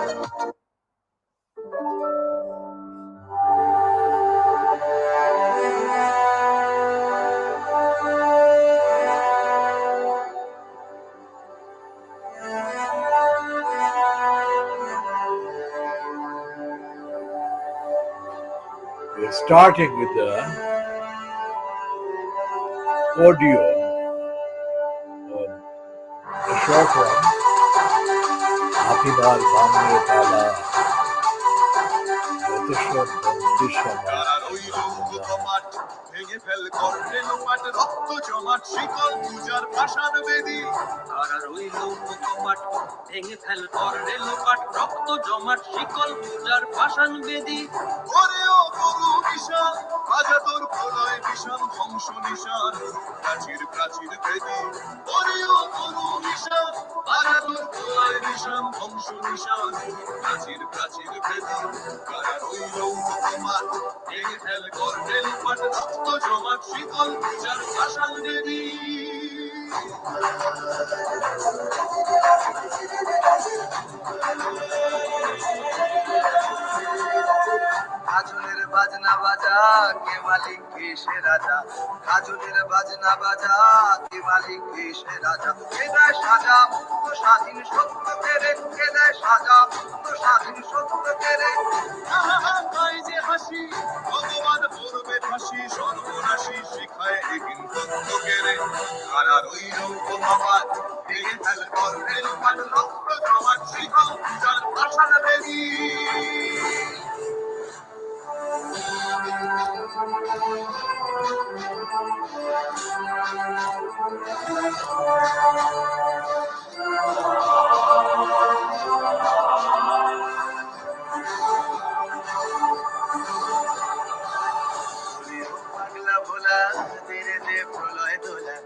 We're starting with the audio, the short one. Khoodeelaar Bangre Tala, Yatishwar Bandishama. ভেঙে fail করলে লোপাট রক্ত জমাট শিকল পূজার পাষাণ বেদী আর রইল কপাট ভেঙে ফেল করলে লোপাট রক্ত জমাট শিকল পূজার পাষাণ বেদী ওরেও গরু বিশাল বাজা তোর প্রলয় বিষম ধ্বংস নিশান প্রাচীর প্রাচীর বেদী ওরেও গরু বিশাল বাজা তোর প্রলয় বিষম ধ্বংস নিশান প্রাচীর প্রাচীর বেদী কারা রইল কপাট ভেঙে ফেল করলে লোপাট রক্ত জমাট শিকল পূজার পাষাণ বেদী কাজলের বাজনা বাজা কে মালিক কে সে রাজা কাজলের বাজনা বাজা কে মালিক কে সে রাজা কে দেয় সাজা মুক্ত স্বাধীন সত্য কেড়ে কে দেয় সাজা মুক্ত স্বাধীন সত্য কেড়ে তাই যে হাসি ভগবান পড়বে ফাঁসি সর্বনাশী শিখায় একিন তত্ত্ব কেড়ে কারা রইল উপমাবাদ ভেঙে ফেল করবে লোপাট রক্ত জমাট শিকল পূজার পাষাণ বেদী পাগলা ভোলা তেরে দে প্রলয় দোলা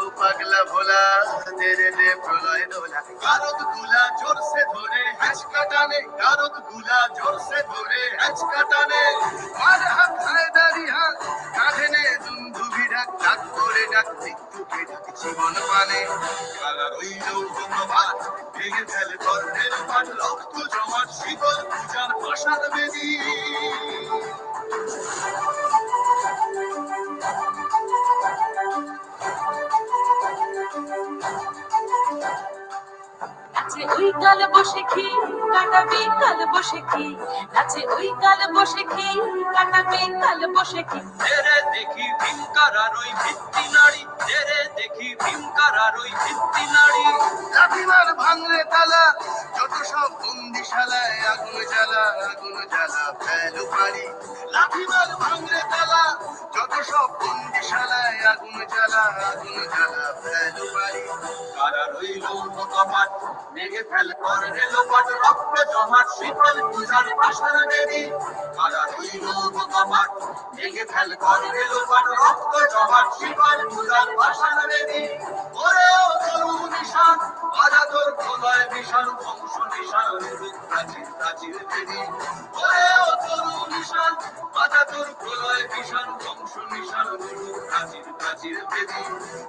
ও পাগলা ভোলা তেরে দে প্রলয় দোলা গারদ গুলা জোরসে ধরে হ্যাচকা টানে গারদ গুলা জোরসে ধরে হ্যাচকা টানে আর হাত হায়দারি হাত কাঁধে নে দুন্ধুবি ডাক ডাক করে ডাক মৃত্যুকে ডাক জীবন পানে কারা রইল উপমাবাদ ভেঙে ফেল কর্ণের পাট রক্ত জমাট শিকল পূজার পাষাণ বেদী নাচে ওই কাল বসে কি কাটাবে কাল বসে কি নাচে ওই কাল বসে কি কাটাবে কাল বসে কি তেরে দেখি ভীমকারার ওই ভিত্তি নাড়ি তেরে দেখি ভীমকারার ওই ভিত্তি নাড়ি লাঠিমার ভাঙলে তালা যত সব বন্দিশালায় আগুন জ্বালা ফেলো পারি লাঠিমার ভাঙলে তালা যত সব বন্দিশালায় আগুন জ্বালা ফেলো পারি কারা রইল কপাট ভেঙে ফেল করলে লোপাট রক্ত জমাট শিকল পূজার পাষাণ বেদী কারা রইল কপাট ভেঙে ফেল করলে লোপাট রক্ত জমাট শিকল পূজার পাষাণ বেদী ওরেও তরু নিশান বাজা তোর প্রলয় বিষাণ ধ্বংস নিশান রূপ প্রাচীর প্রাচীর বেদী ওরেও তরু নিশান বাজা তোর প্রলয় বিষাণ ধ্বংস নিশান রূপ প্রাচীর প্রাচীর বেদী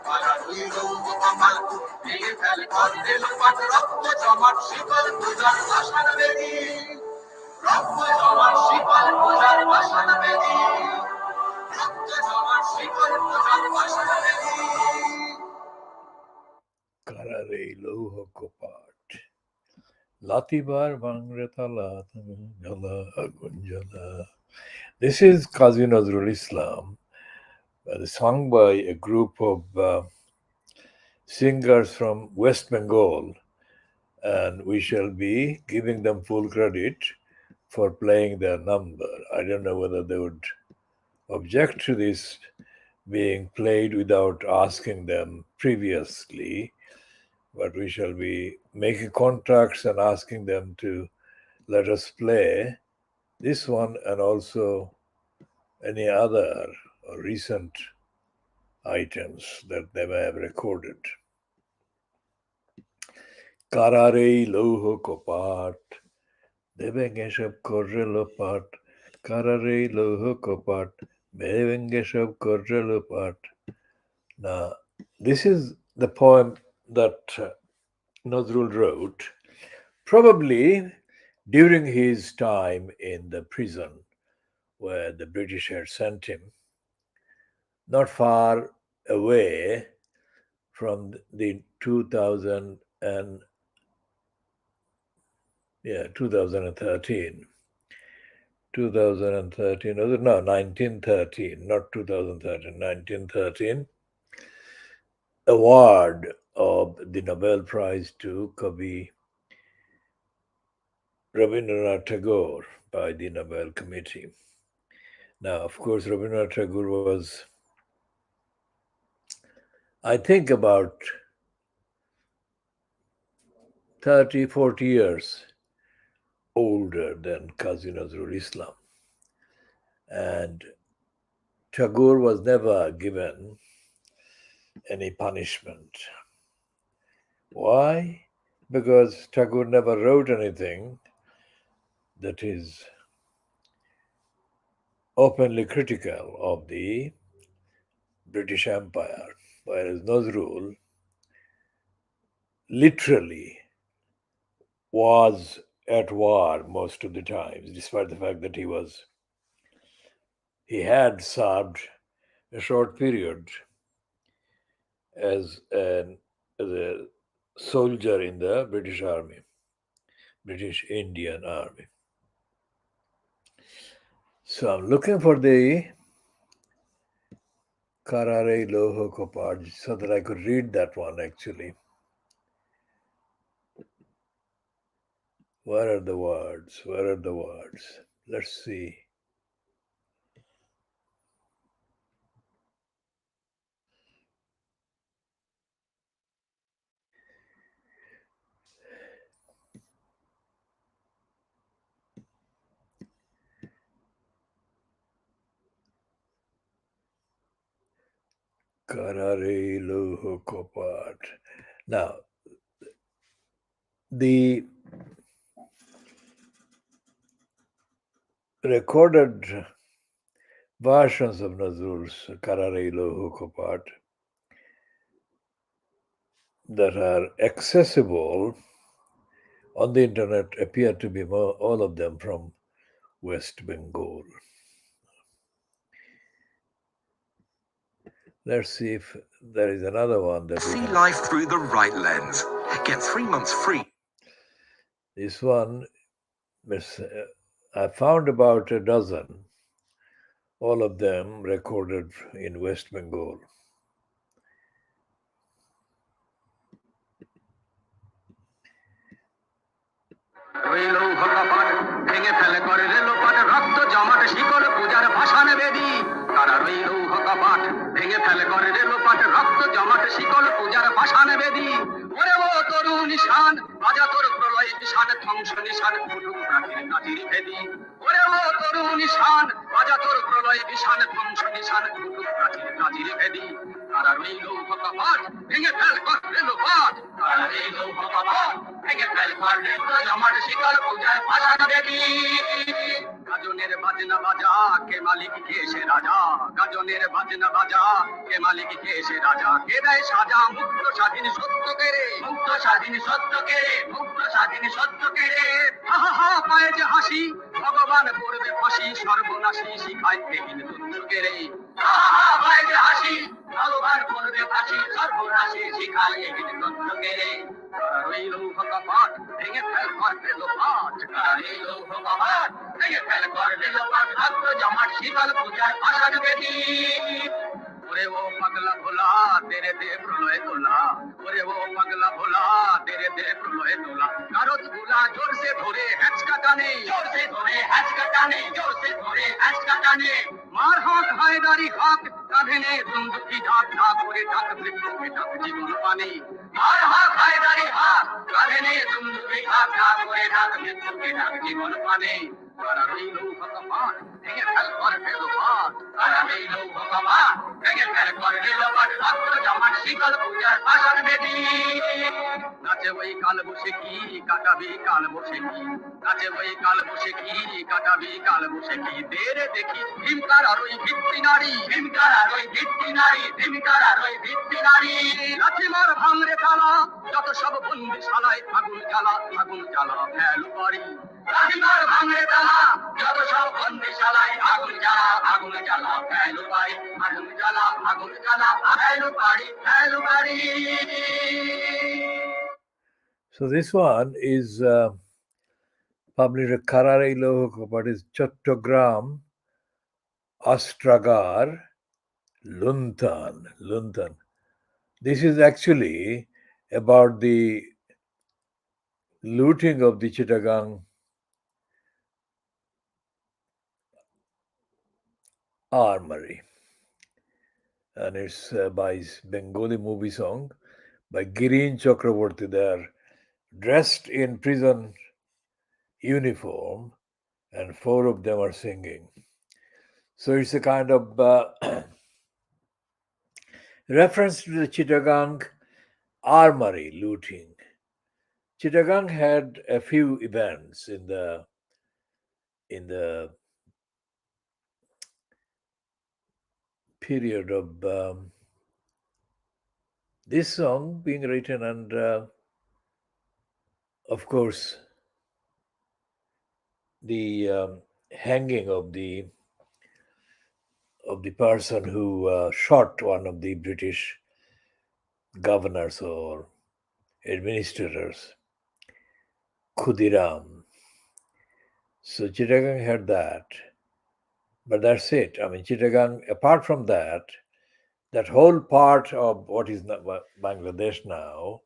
কারা রইল কপাট ভেঙে ফেল করলে লোপাট রক্ত জমাট শিকল পূজার পাষাণ বেদী রক্ত জমাট শিকল পূজার পাষাণ বেদী রক্ত জমাট শিকল পূজার পাষাণ বেদী Karare Loha Kopat. Latibar Bangre Tala, Jala, Gunjala. This is Qazi Nazrul Islam, sung by a group of singers from West Bengal, and we shall be giving them full credit for playing their number. I don't know whether they would object to this being played without asking them previously, but we shall be making contracts and asking them to let us play this one and also any other recent items that they may have recorded. Kararei loho kopat, devengeshab korrelo pat, kararei loho kopat, devengeshab korrelo pat. Now, this is the poem that Nazrul wrote Probably during his time in the prison where the British had sent him, not far away from the 2013 2013, no, 1913, not 2013, 1913, award of the Nobel Prize to Kavi Rabindranath Tagore by the Nobel Committee. Now, of course, Rabindranath Tagore was, I think, about 30, 40 years older than Qazi Nazrul Islam. And Tagore was never given any punishment. Why? Because Tagore never wrote anything that is openly critical of the British Empire, whereas Nazrul literally was at war most of the times, despite the fact that he had served a short period as a soldier in the British Army, British Indian Army. So I'm looking for the Karare Loho Kopad so that I could read that one actually. Where are the words? Where are the words? Let's see. Karare Loho Kopad. Now, the recorded versions of Nazrul's Karare Loho Kopad that are accessible on the internet appear to be all of them from West Bengal. Let's see if there is another one that See life through the right lens. Get 3 months free. This one, I found about a dozen, all of them recorded in West Bengal. ভেঙে ফেলে করে রেলোপাট রক্ত জমাট শিকল পূজার ভাসান বেদি তারা রইল কপাট ভেঙে ফেলে করে রেলোপাট রক্ত জমাট শিকল পূজার ভাসান বেদি ওরে ও তরু নিশান বাজা তোর প্রলয় নিশান ধ্বংস নিশান ফুটুক প্রাচীর কাঠির ভেদি ওরে ও তরু নিশান বাজা তোর প্রলয় নিশান ধ্বংস নিশান ফুটুক প্রাচীর কাঠির ভেদি তারা রইল কপাট ভেঙে ফেল কর রেলোপাট তারা রইল কপাট ভেঙে ফেল কর রক্ত জমাট শিকল পূজার ভাসান বেদি গাজনের বাজনা বাজা কে মালিক কে সে রাজা গাজনের বাজনা বাজা কে মালিক কে সে রাজা কে দেয় সাজা মুক্ত স্বাধীন সত্য কে রে মুক্ত স্বাধীন সত্য কে রে মুক্ত স্বাধীন সত্য কে রে হা হা হা পায়ে যে হাসি ভগবান পড়বে ফাঁসি সর্বনাশী শিখায় দেখিন তত্ত্ব কে রে হা হা হা পায়ে যে হাসি ভগবান পড়বে ফাঁসি সর্বনাশী শিখায় দেখিন তত্ত্ব কে রে রইল কপাট ভেঙে ফেল কর রেলোপাট রইল কপাট ভেঙে ফেল কর রেলোপাট রক্ত জমাট শিকল পূজার ভাসান বেদি ওরে ও পাগলা ভোলা তেরে দে প্রলয় তোলা ওরে ও পাগলা ভোলা তেরে দে প্রলয় তোলা কারত গুলা জোর সে ধরে হ্যাচকা টানে জোর সে ধরে হ্যাচকা টানে জোর সে ধরে হ্যাচকা টানে মার হক হায়দারি হক কাঁধে নে বন্দুকি ঢাক ঢাক করে ঢাক মৃত্যুকে ঢাক জীবন পানে মার হক হায়দারি হক কাঁধে নে বন্দুকি ঢাক ঢাক করে ঢাক মৃত্যুকে ঢাক জীবন পানে তারা রইল কপাট ভেঙে ফেল কর রেলোপাট তারা রইল কপাট ভেঙে ফেল কর রেলোপাট রক্ত জমাট শিকল পূজার ভাসান বেদি নাচে ওই কাল বসে কি কাটাবি কাল বসে কি নাচে ওই কাল বসে কি কাটাবি কাল বসে কি দেরে দেখি ভীমকার আর ওই ভিত্তি নারী ভীমকার আর ওই ভিত্তি নারী ভীমকার আর ওই ভিত্তি নারী লাঠি মার ভাঙরে তালা যত সব বন্দিশালায় আগুন জ্বালা ফেলু বাড়ি লাঠি মার ভাঙরে তালা যত সব বন্দিশালায় আগুন জ্বালা ফেলু বাড়ি আগুন জ্বালা ফেলু বাড়ি So this one is published Karare Lohok, but is Chattogram Astragar Luntan. This is actually about the looting of the Chittagong armory. And it's by Bengali movie song by Girin Chakraborty. They are dressed in prison uniform and four of them are singing. So it's a kind of reference to the Chittagong armory looting. Chittagong had a few events in the period of this song being written, and of course the hanging of the person who shot one of the British governors or administrators, Khoodeelaar. So Chittagong had that, but that's it. I mean, Chittagong, apart from that whole part of what is Bangladesh now,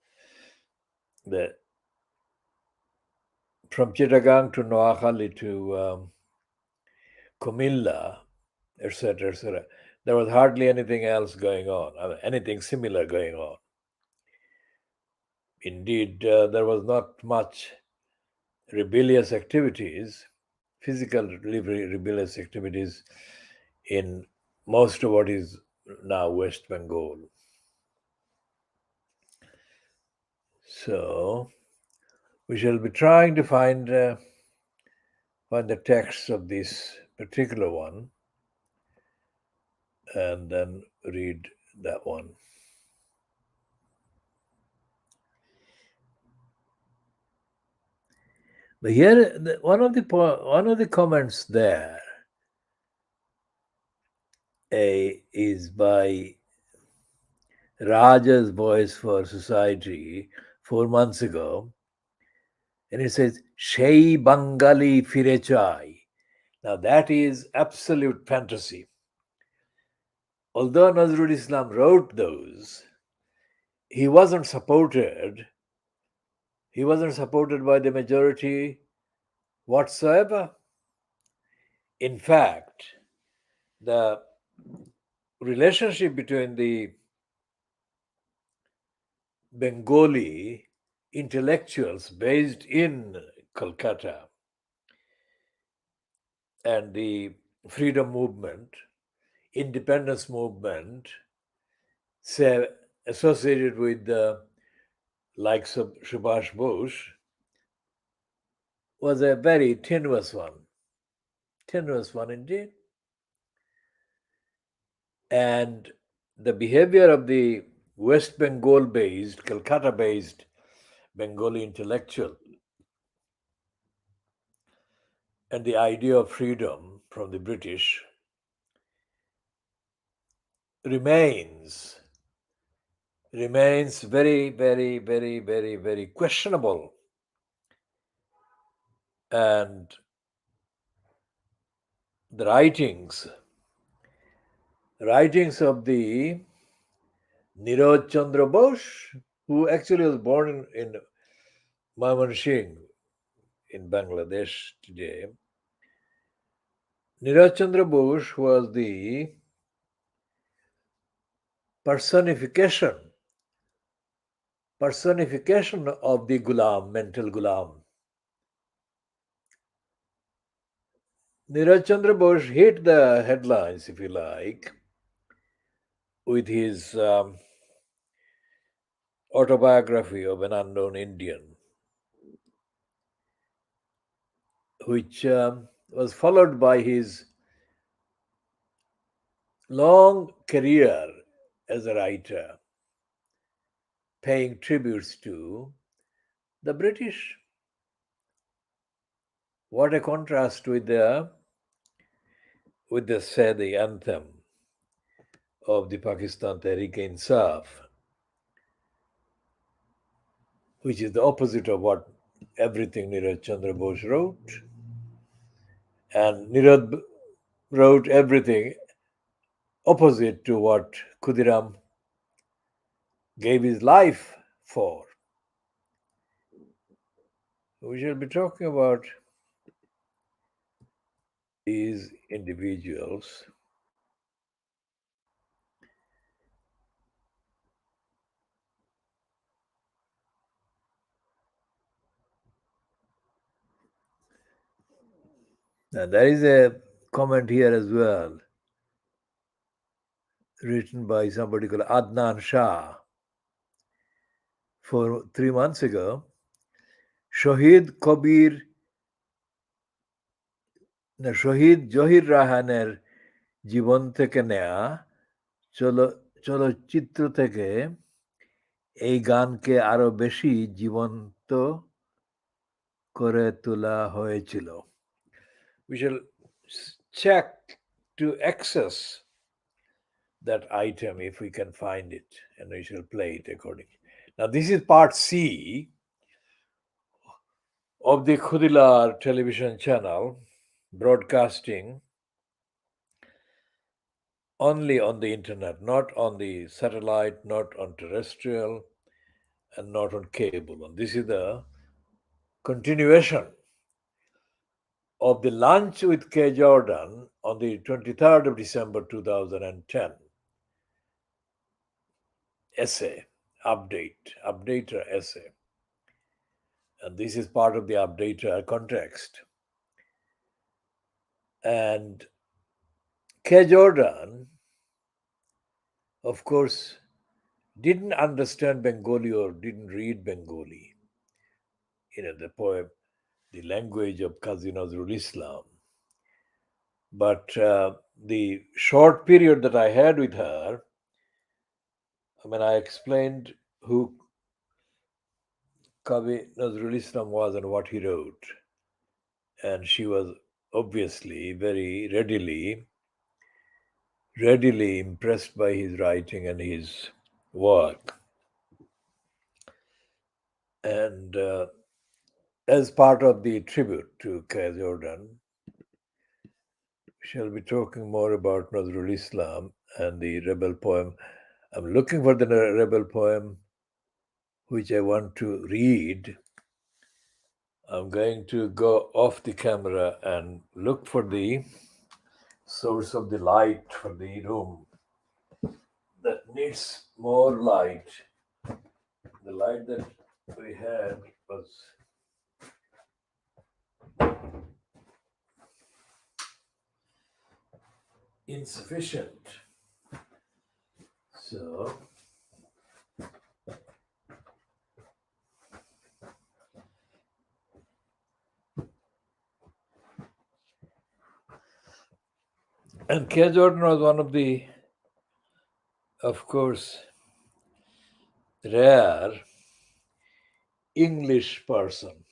from Chittagong to Noakhali to Kumilla, etc., there was hardly anything else going on, anything similar going on. Indeed, there was not much rebellious activities, physical rebellious activities in most of what is now West Bengal. So we shall be trying to find the text of this particular one and then read that one. But here, one of the comments there is by Raja's Voice for Society 4 months ago, and it says, Shei Bangali Fire Chai. Now that is absolute fantasy. Although Nazrul Islam wrote those, he wasn't supported by the majority whatsoever. In fact, the relationship between the Bengali intellectuals based in Kolkata and the freedom movement, independence movement, say, associated with the likes of Subhash Bose, was a very tenuous one indeed. And the behavior of the West Bengal-based, Calcutta-based Bengali intellectual and the idea of freedom from the British remains very, very, very, very, very questionable. And the writings of the Niroj Chandra Bose, who actually was born in Mymensingh in Bangladesh today. Niraj Chandra Bose was the personification of the Ghulam, mental Ghulam. Niraj Chandra Bose hit the headlines, if you like, with his autobiography of an unknown Indian, which was followed by his long career as a writer, paying tributes to the British. What a contrast with the say the anthem of the Pakistan Tehreek-e-Insaf, which is the opposite of what everything Niraj Chandra Bose wrote. And Niraj wrote everything opposite to what Khudiram gave his life for. We shall be talking about these individuals. And there is a comment here as well, written by somebody called Adnan Shah. For 3 months ago, Shahid Kabir, শহীদ জহির রায়হানের জীবন থেকে নেয়া চল চলচ্চিত্র থেকে এই গানকে আরো বেশি জীবন্ত করে তোলা হয়েছিল. We shall check to access that item if we can find it, and we shall play it accordingly. Now, this is part C of the Khoodeelaar television channel, broadcasting only on the internet, not on the satellite, not on terrestrial, and not on cable. And this is the continuation of the lunch with K. Jordan on the 23rd of December 2010. Essay, updater essay. And this is part of the updater context. And K. Jordan, of course, didn't understand Bengali or didn't read Bengali. The poem, the language of Qazi Nazrul Islam. But the short period that I had with her, I explained who Qazi Nazrul Islam was and what he wrote. And she was obviously very readily impressed by his writing and his work. And as part of the tribute to K. Jordan, we shall be talking more about Nazrul Islam and the rebel poem. I'm looking for the rebel poem which I want to read. I'm going to go off the camera and look for the source of the light for the room that needs more light. The light that we had was insufficient. So and K. Jordan was one of the, of course, rare English person.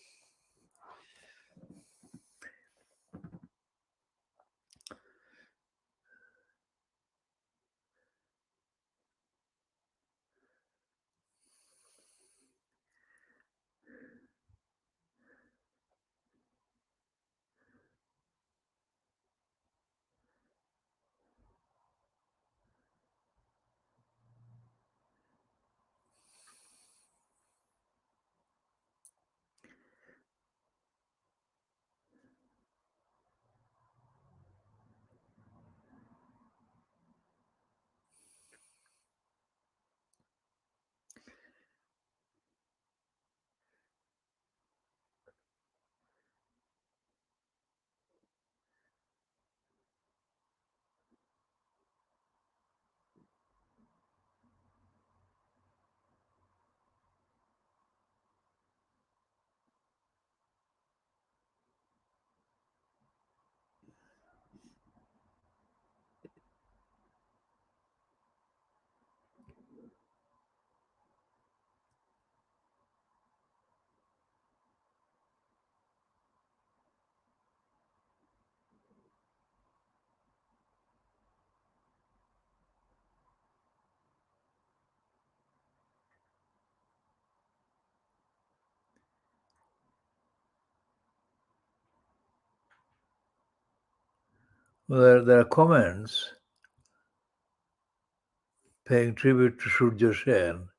There are comments paying tribute to Surya Sen,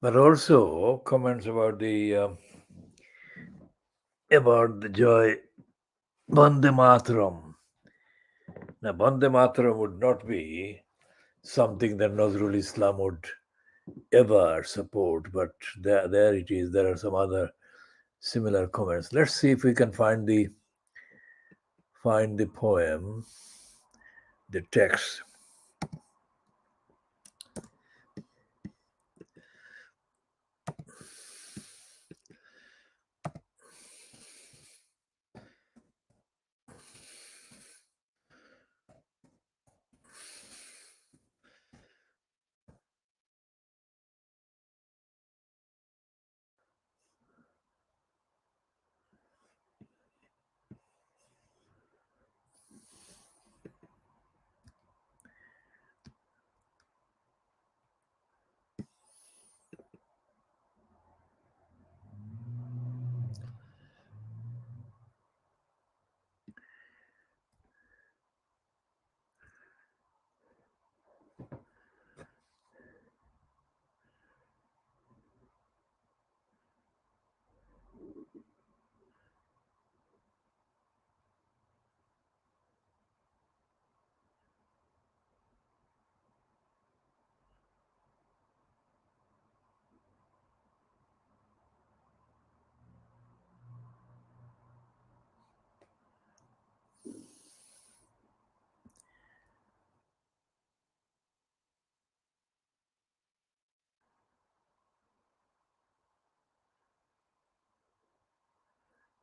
but also comments about the joy Bande Mataram. Now, Bande Mataram would not be something that Nazrul Islam would ever support, but there it is. There are some other similar comments. Let's see if we can find the poem, the text.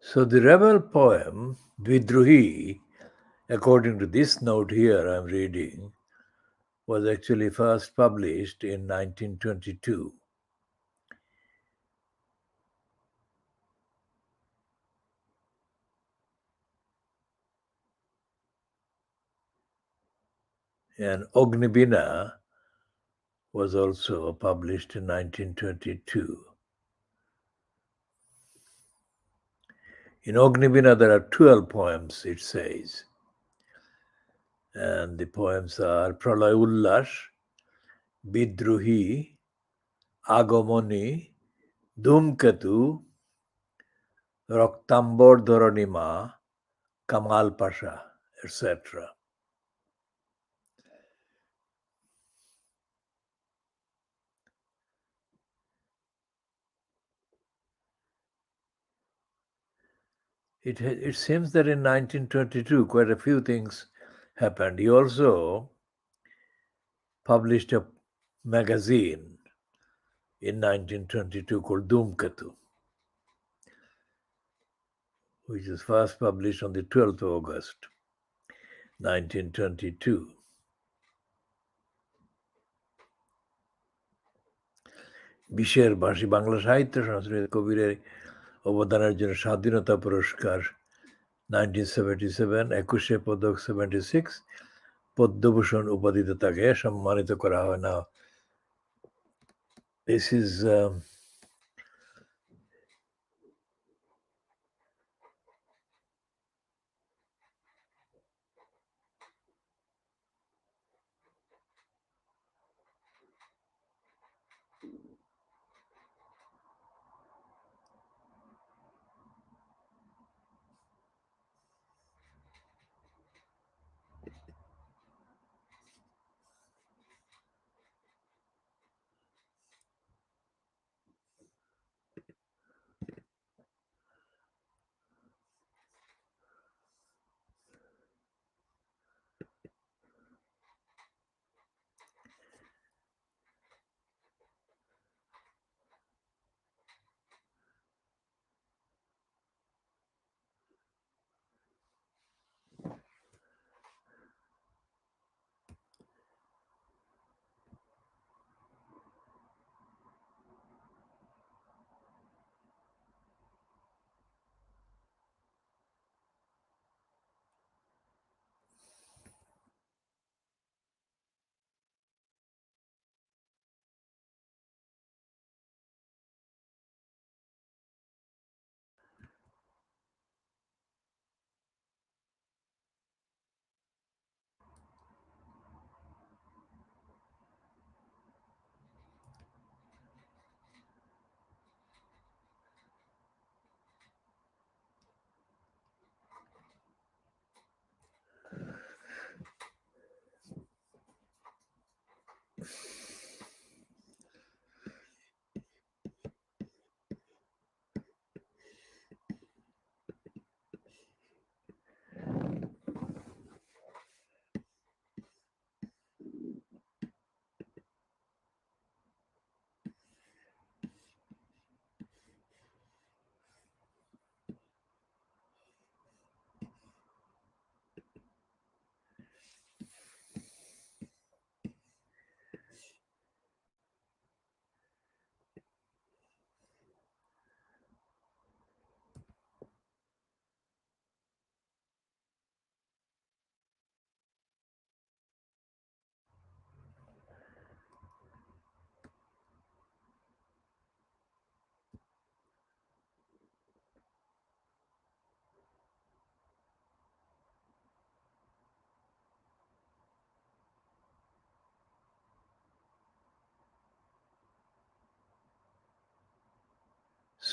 So the rebel poem, Vidruhi, according to this note here I'm reading, was actually first published in 1922. And Ognibina was also published in 1922. In Ognibina, there are 12 poems, it says. And the poems are Pralay Ullash, Bidruhi, Agomoni, Dhumketu, Roktambor Dhoranima, Kamal Pasha, etc. It seems that in 1922, quite a few things happened. He also published a magazine in 1922 called Dhumketu, which was first published on the 12th of August, 1922. বিশ্বের ভাষী বাংলা সাহিত্য সংস্কৃত কবিরের অবদানের জন্য স্বাধীনতা পুরস্কার 1977, 21শে পদক 76, পদ্মভূষণ উপাধিতে তাকে সম্মানিত করা হয় না। This is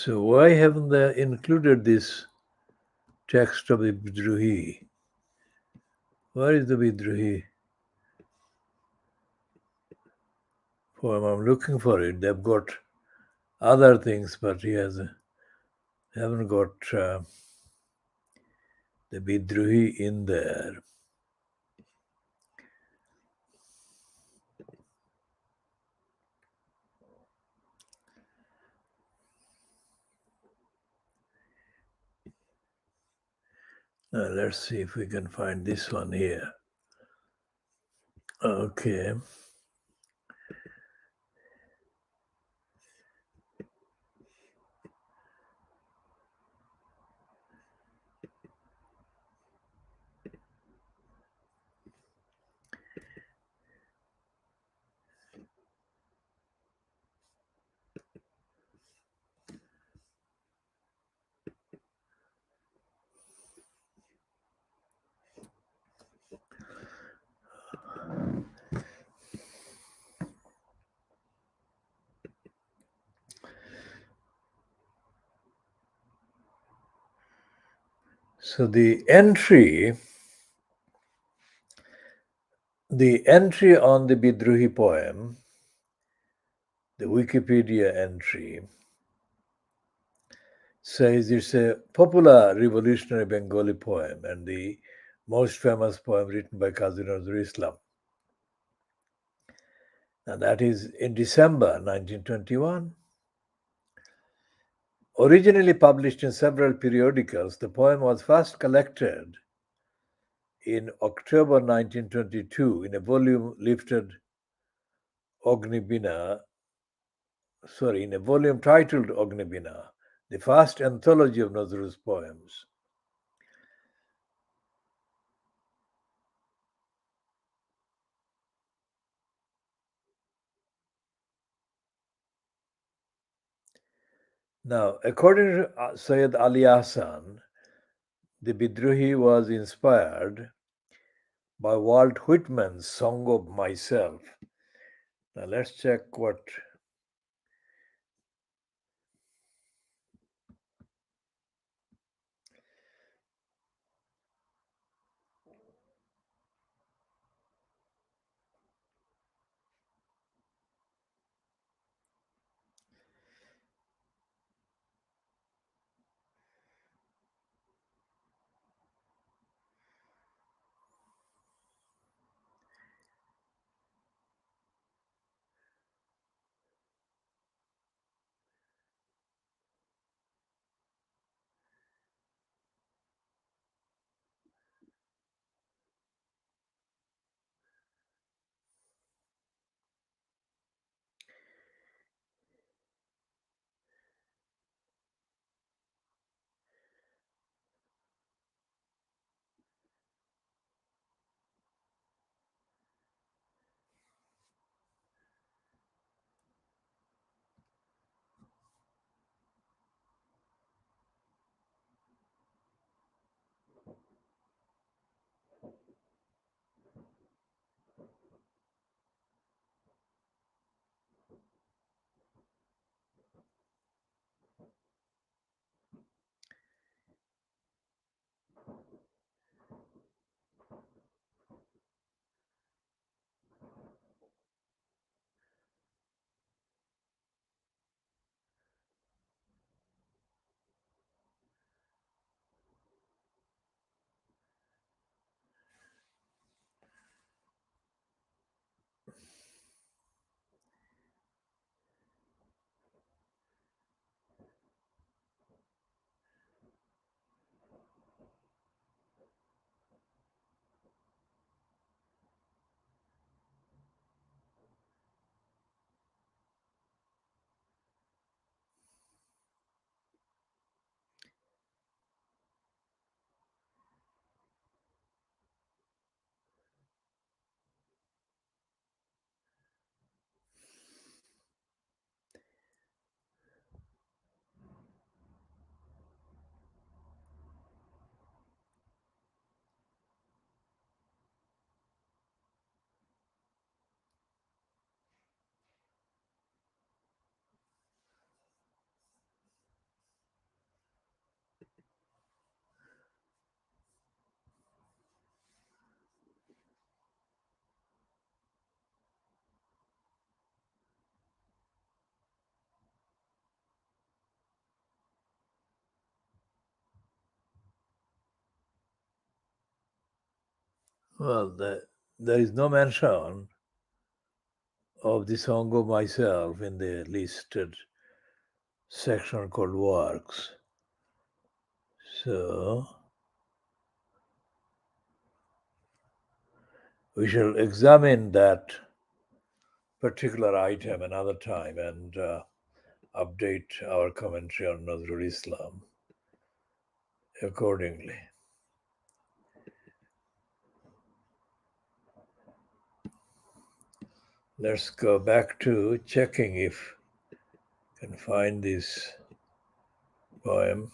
So why haven't they included this text of the Bidruhi? Where is the Bidruhi poem? I'm looking for it. They've got other things, but haven't got the Bidruhi in there. Now let's see if we can find this one here. Okay. So the entry on the Bidruhi poem, the Wikipedia entry, says it's a popular revolutionary Bengali poem and the most famous poem written by Kazi Nazrul Islam. Now that is in December 1921. Originally published in several periodicals, the poem was first collected in October 1922 in a volume titled Ognibina, the first anthology of Nazrul's poems. Now, according to Sayyid Ali Hassan, the Bidruhi was inspired by Walt Whitman's Song of Myself. Now, let's check what. Well, there is no mention of the Song of Myself in the listed section called Works. So we shall examine that particular item another time and update our commentary on Nazrul Islam accordingly. Let's go back to checking if we can find this poem.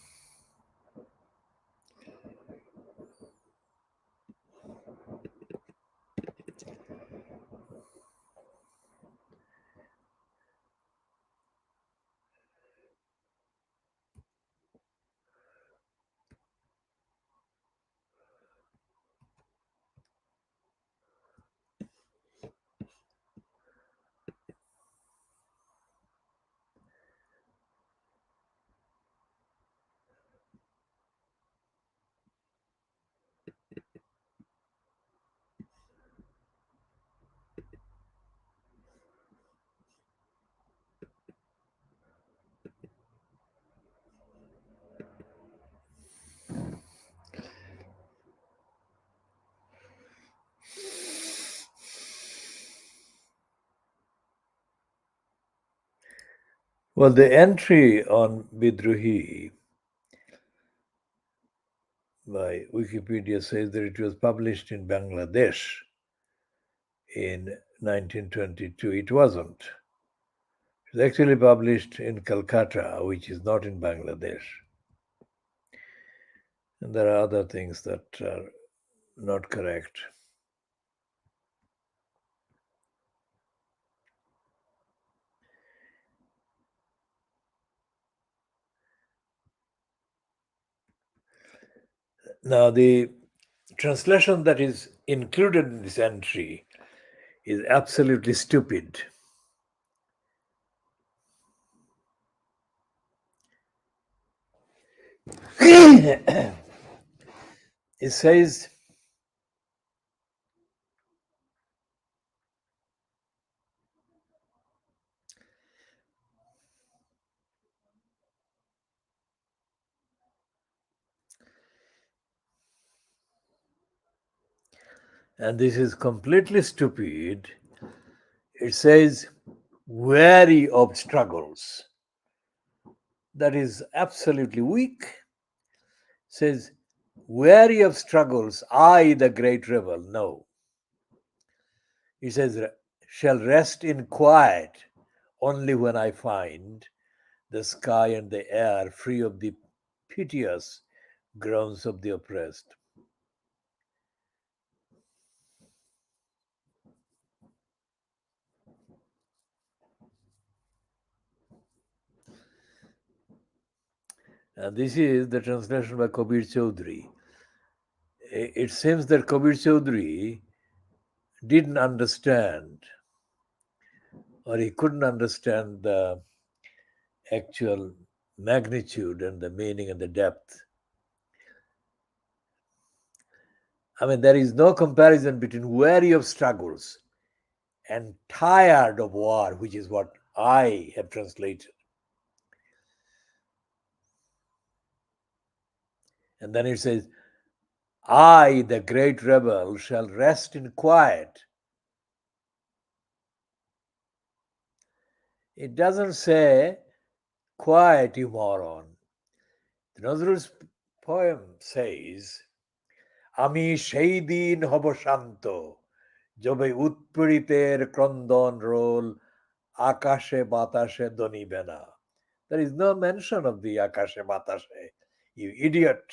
Well, the entry on Bidruhi by Wikipedia says that it was published in Bangladesh in 1922. It wasn't. It was actually published in Calcutta, which is not in Bangladesh. And there are other things that are not correct. Now, the translation that is included in this entry is absolutely stupid. It says, and this is completely stupid, it says, wary of struggles. That is absolutely weak. It says, wary of struggles, I, the great rebel. No. It says, shall rest in quiet only when I find the sky and the air free of the piteous groans of the oppressed. And this is the translation by Kabir Chaudhry. It seems that Kabir Chaudhry didn't understand, or he couldn't understand the actual magnitude and the meaning and the depth. I mean, there is no comparison between weary of struggles and tired of war, which is what I have translated. And then it says, I, the great rebel, shall rest in quiet. It doesn't say, quiet, you moron. The Nazrul's poem says, আমি সেই দিন হব শান্ত যবে উৎপীড়িতের ক্রন্দন role আকাশে বাতাসে দনিবে না. There is no mention of the akashe batashe, you idiot.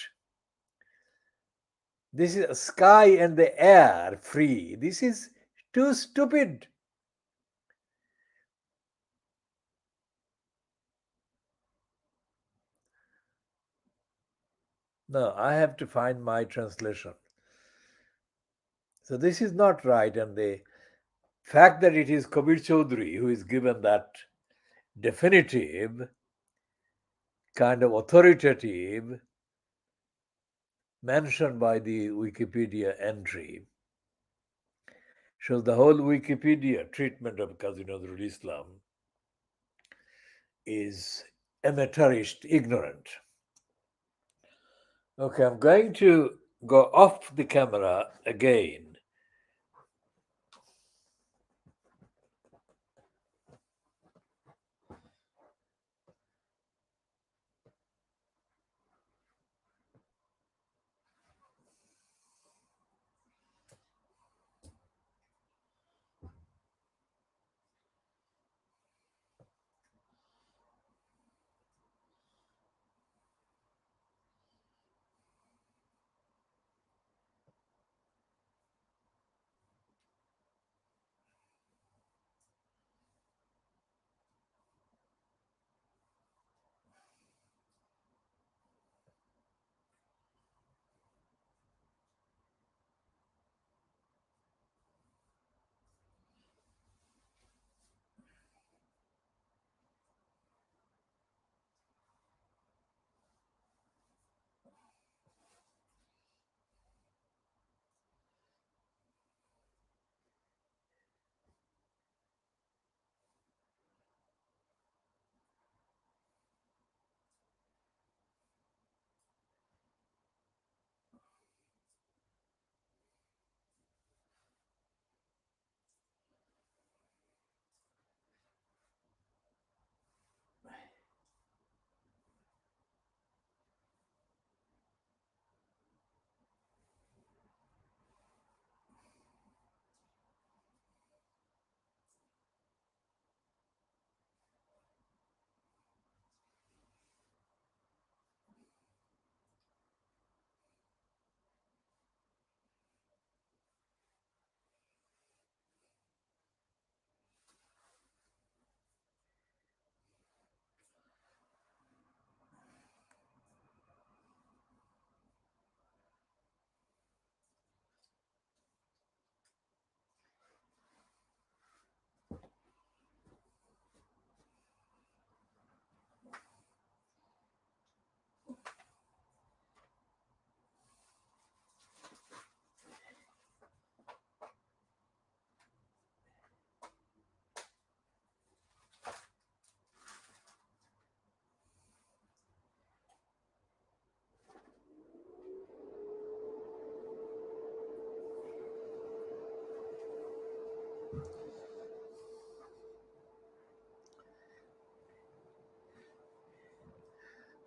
This is sky and the air free. This is too stupid. No, I have to find my translation. So this is not right. And the fact that it is Kabir Chaudhry who is given that definitive, kind of authoritative mention by the Wikipedia entry So the whole Wikipedia treatment of Qazi Nazrul Islam is amateurish, ignorant. Okay, I'm going to go off the camera again.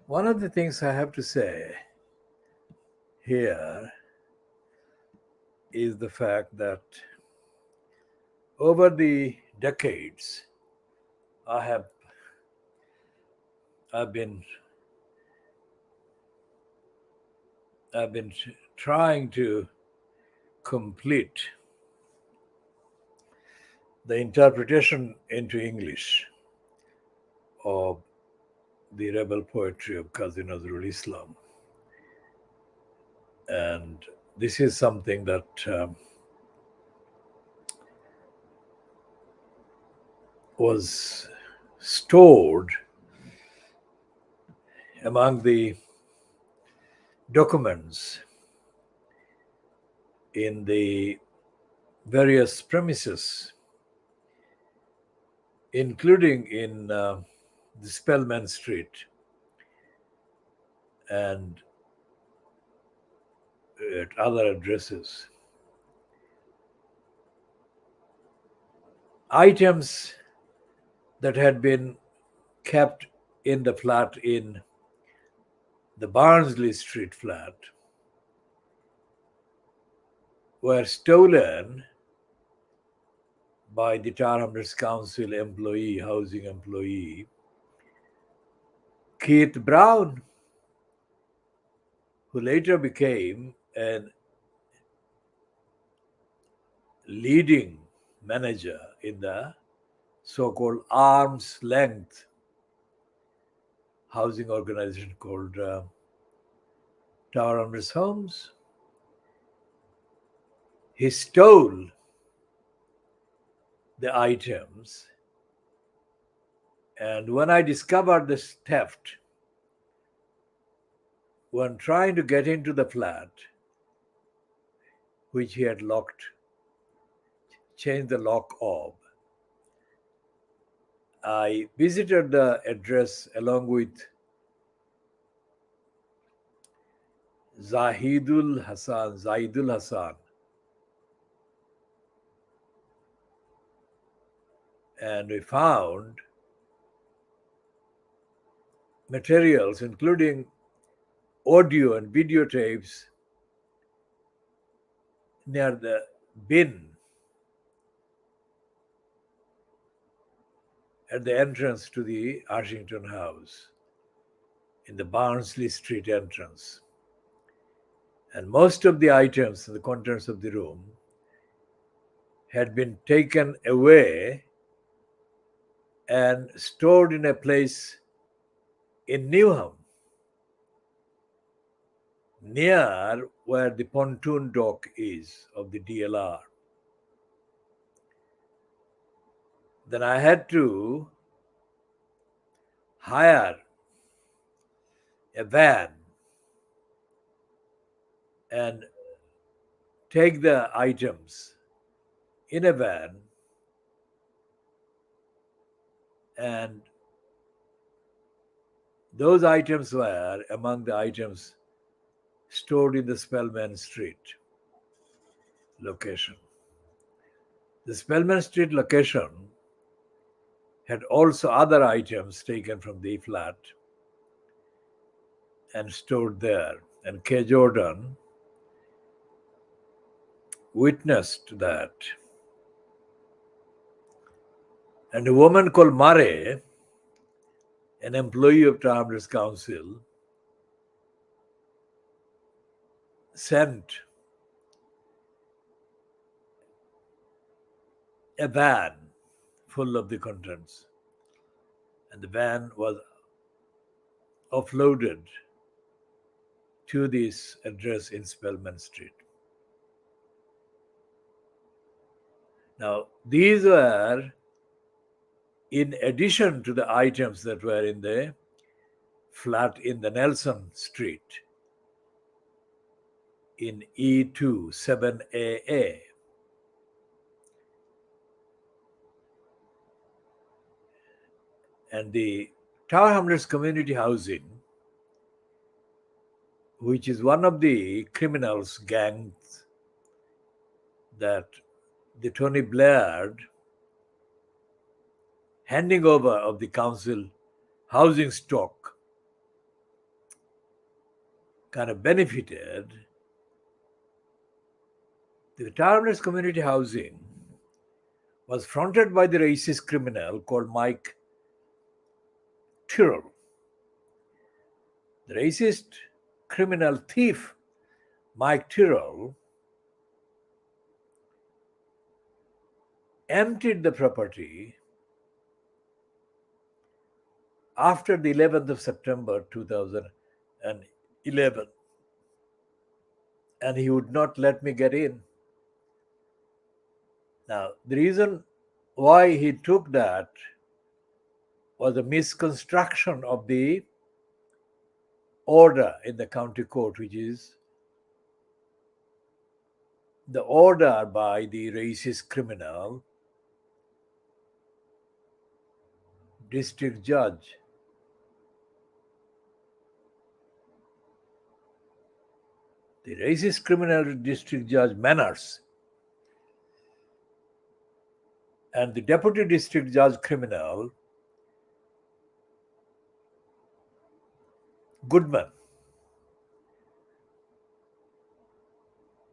One of the things I have to say here is the fact that over the decades, I have I've been I've been trying to complete the interpretation into English of the rebel poetry of Qazi Nazrul Islam. And this is something that was stored among the documents in the various premises, including in the Spellman Street and at other addresses. Items that had been kept in the flat in the Barnsley Street flat were stolen by the Tower Hamlets Council employee, housing employee, Keith Brown, who later became a leading manager in the so-called arm's length housing organization called Tower Hamlets Homes. He stole the items, and when I discovered this theft, when trying to get into the flat, which he had locked change the lock of. I visited the address along with Zaidul Hassan, and we found materials including audio and videotapes near the bin at the entrance to the Ashington House in the Barnsley Street entrance. And most of the items and the contents of the room had been taken away and stored in a place in Newham, near where the pontoon dock is of the DLR. Then I had to hire a van and take the items in a van and those items were among the items stored in the Spellman Street location. The Spellman Street location had also other items taken from the flat and stored there. And K. Jordan witnessed that. And a woman called Murray, an employee of Travelers Council, sent a van full of the contents. And the van was offloaded to this address in Spellman Street. Now, these were in addition to the items that were in the flat in the Nelson Street in E2 7AA. And the Tower Hamlets Community Housing, which is one of the criminals gangs that the Tony Blair handing over of the council housing stock kind of benefited. The Tower Hamlets Community Housing was fronted by the racist criminal called Mike Tyrrell. The racist criminal thief Mike Tyrrell emptied the property after the 11th of September 2011, and he would not let me get in. Now, the reason why he took that was a misconstruction of the order in the county court, which is the order by the racist criminal district judge. The racist criminal district judge Manners and the deputy district judge criminal Goodman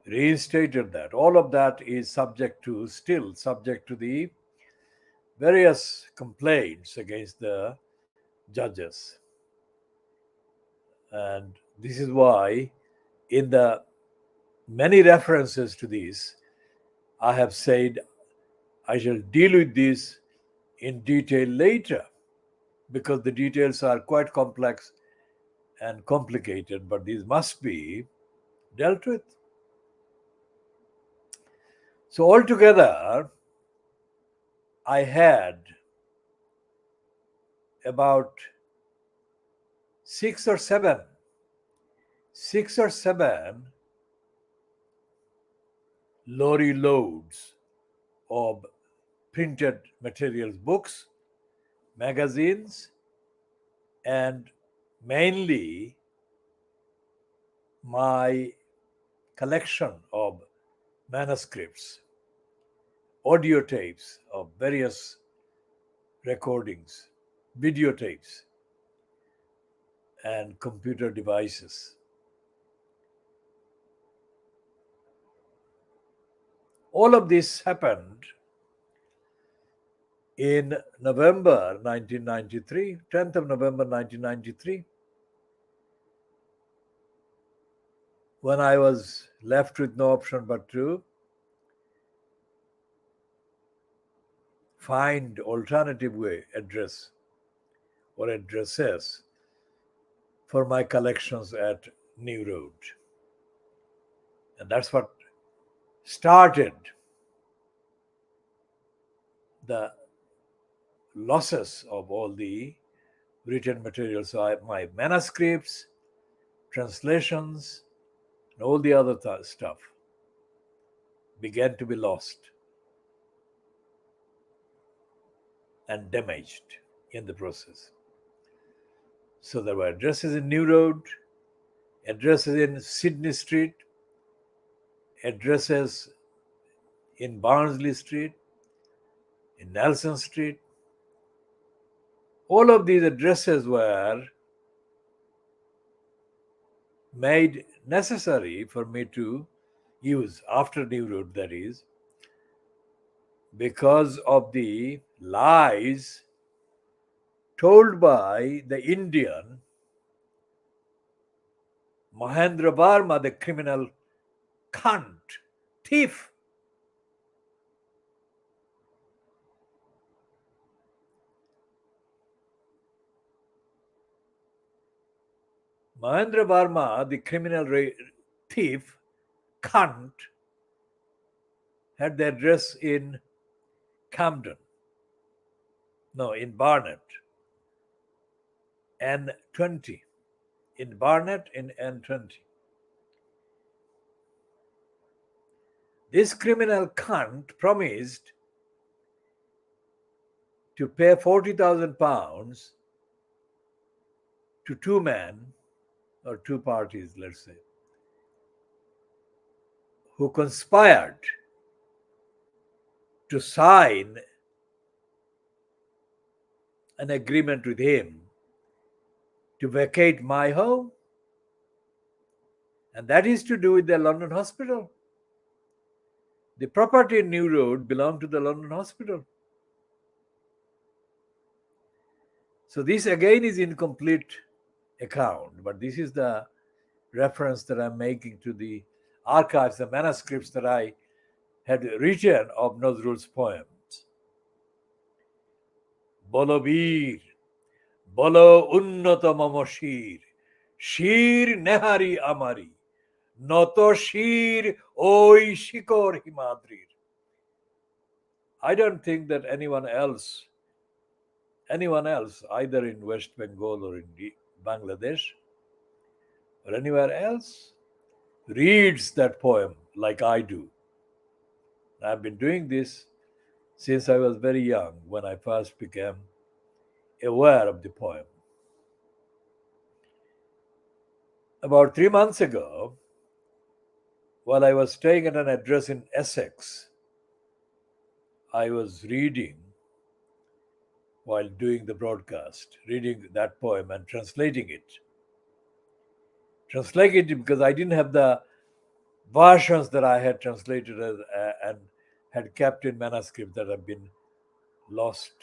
reinstated that. All of that is still subject to the various complaints against the judges. And this is why in the many references to this, I have said I shall deal with this in detail later, because the details are quite complex and complicated, but these must be dealt with. So altogether, I had about six or seven lorry loads of printed materials, books, magazines, and mainly my collection of manuscripts, audio tapes of various recordings, videotapes, and computer devices. All of this happened in November 1993, 10th of November 1993, when I was left with no option but to find alternative way address or addresses for my collections at New Road. And that's what started the losses of all the written material. So my manuscripts, translations, and all the other stuff began to be lost and damaged in the process. So there were addresses in New Road, addresses in Sydney Street, addresses in Barnsley Street, in Nelson Street. All of these addresses were made necessary for me to use after New Road, that is, because of the lies told by the Indian Mahendra Varma, the criminal cunt, thief. Mahendra Varma, the criminal thief, cunt, had the address in Camden. No, in Barnet. N20. In Barnet, in N20. This criminal cunt promised to pay £40,000 to two men, or two parties, let's say, who conspired to sign an agreement with him to vacate my home. And that is to do with the London hospital. The property in New Road belonged to the London hospital. So this again is incomplete account, but this is the reference that I'm making to the archives, the manuscripts that I had written of Nazrul's poems. Bolo bir, bolo unnata mama shir, shir nehari amari, noto shir oi shikor himadrir. I don't think that anyone else, either in West Bengal or in Bangladesh or anywhere else, reads that poem like I do. I've been doing this since I was very young, when I first became aware of the poem. About 3 months ago, while I was staying at an address in Essex, I was reading, while doing the broadcast, reading that poem and translating it. Translating it because I didn't have the versions that I had translated and had kept in manuscript that have been lost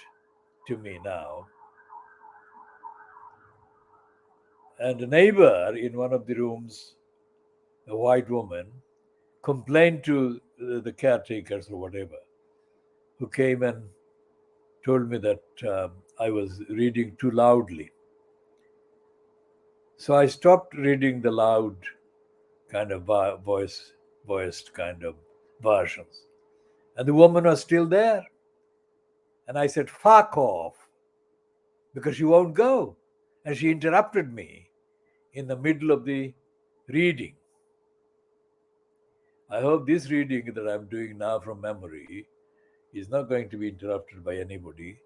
to me now. And a neighbor in one of the rooms, a white woman, complained to the caretakers or whatever, who came and told me that I was reading too loudly. So I stopped reading the loud kind of voiced kind of versions. And the woman was still there. And I said, fuck off, because she won't go. And she interrupted me in the middle of the reading. I hope this reading that I'm doing now from memory He's not going to be interrupted by anybody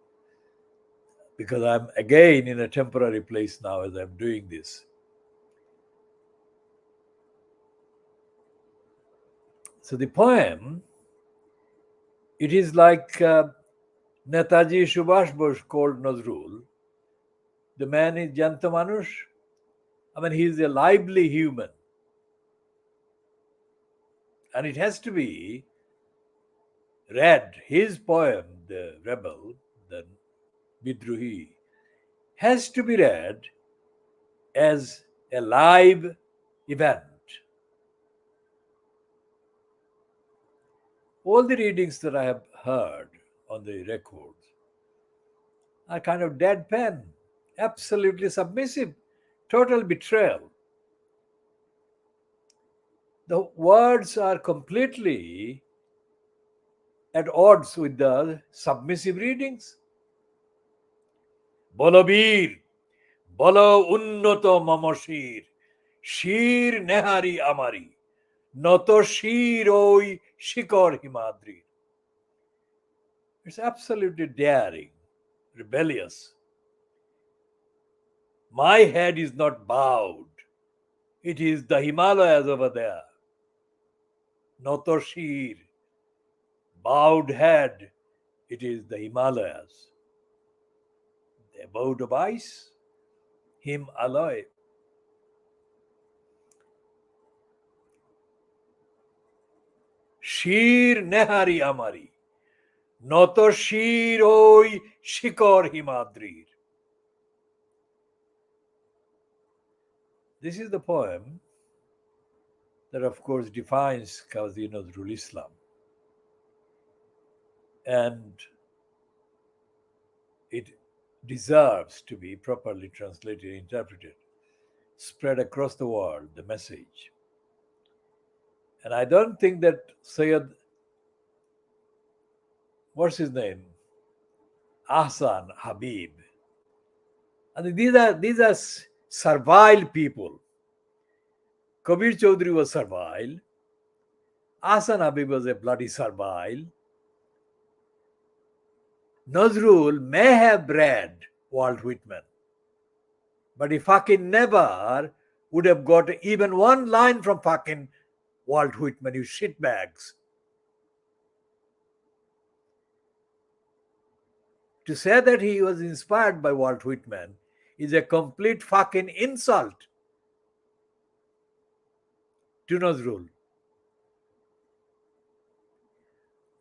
because I'm again in a temporary place now as I'm doing this. So the poem, it is like Netaji Subhash Bose called Nazrul. The man is Janta Manush. I mean, he is a lively human. And it has to be read, his poem, The Rebel, the Bidruhi, has to be read as a live event. All the readings that I have heard on the records are kind of deadpan, absolutely submissive, total betrayal. The words are completely at odds with the submissive readings. Bolobir, bolo unnoto mamashir, shir nehari amari, noto shir oi shikor himadri. It's absolutely daring, rebellious. My head is not bowed. It is the Himalayas over there. Noto shir, bowed head. It is the Himalayas. The abode of ice, him alloy. Shir nehari amari, noto shir oi shikor himadrir. This is the poem that, of course, defines Qazi Nazrul Islam. And it deserves to be properly translated, interpreted, spread across the world, the message. And I don't think that Sayyid, what's his name? Ahsan Habib. And these are servile people. Kabir Chaudhry was servile. Ahsan Habib was a bloody servile. Nazrul may have read Walt Whitman, but he fucking never would have got even one line from fucking Walt Whitman, you shitbags. To say that he was inspired by Walt Whitman is a complete fucking insult to Nazrul.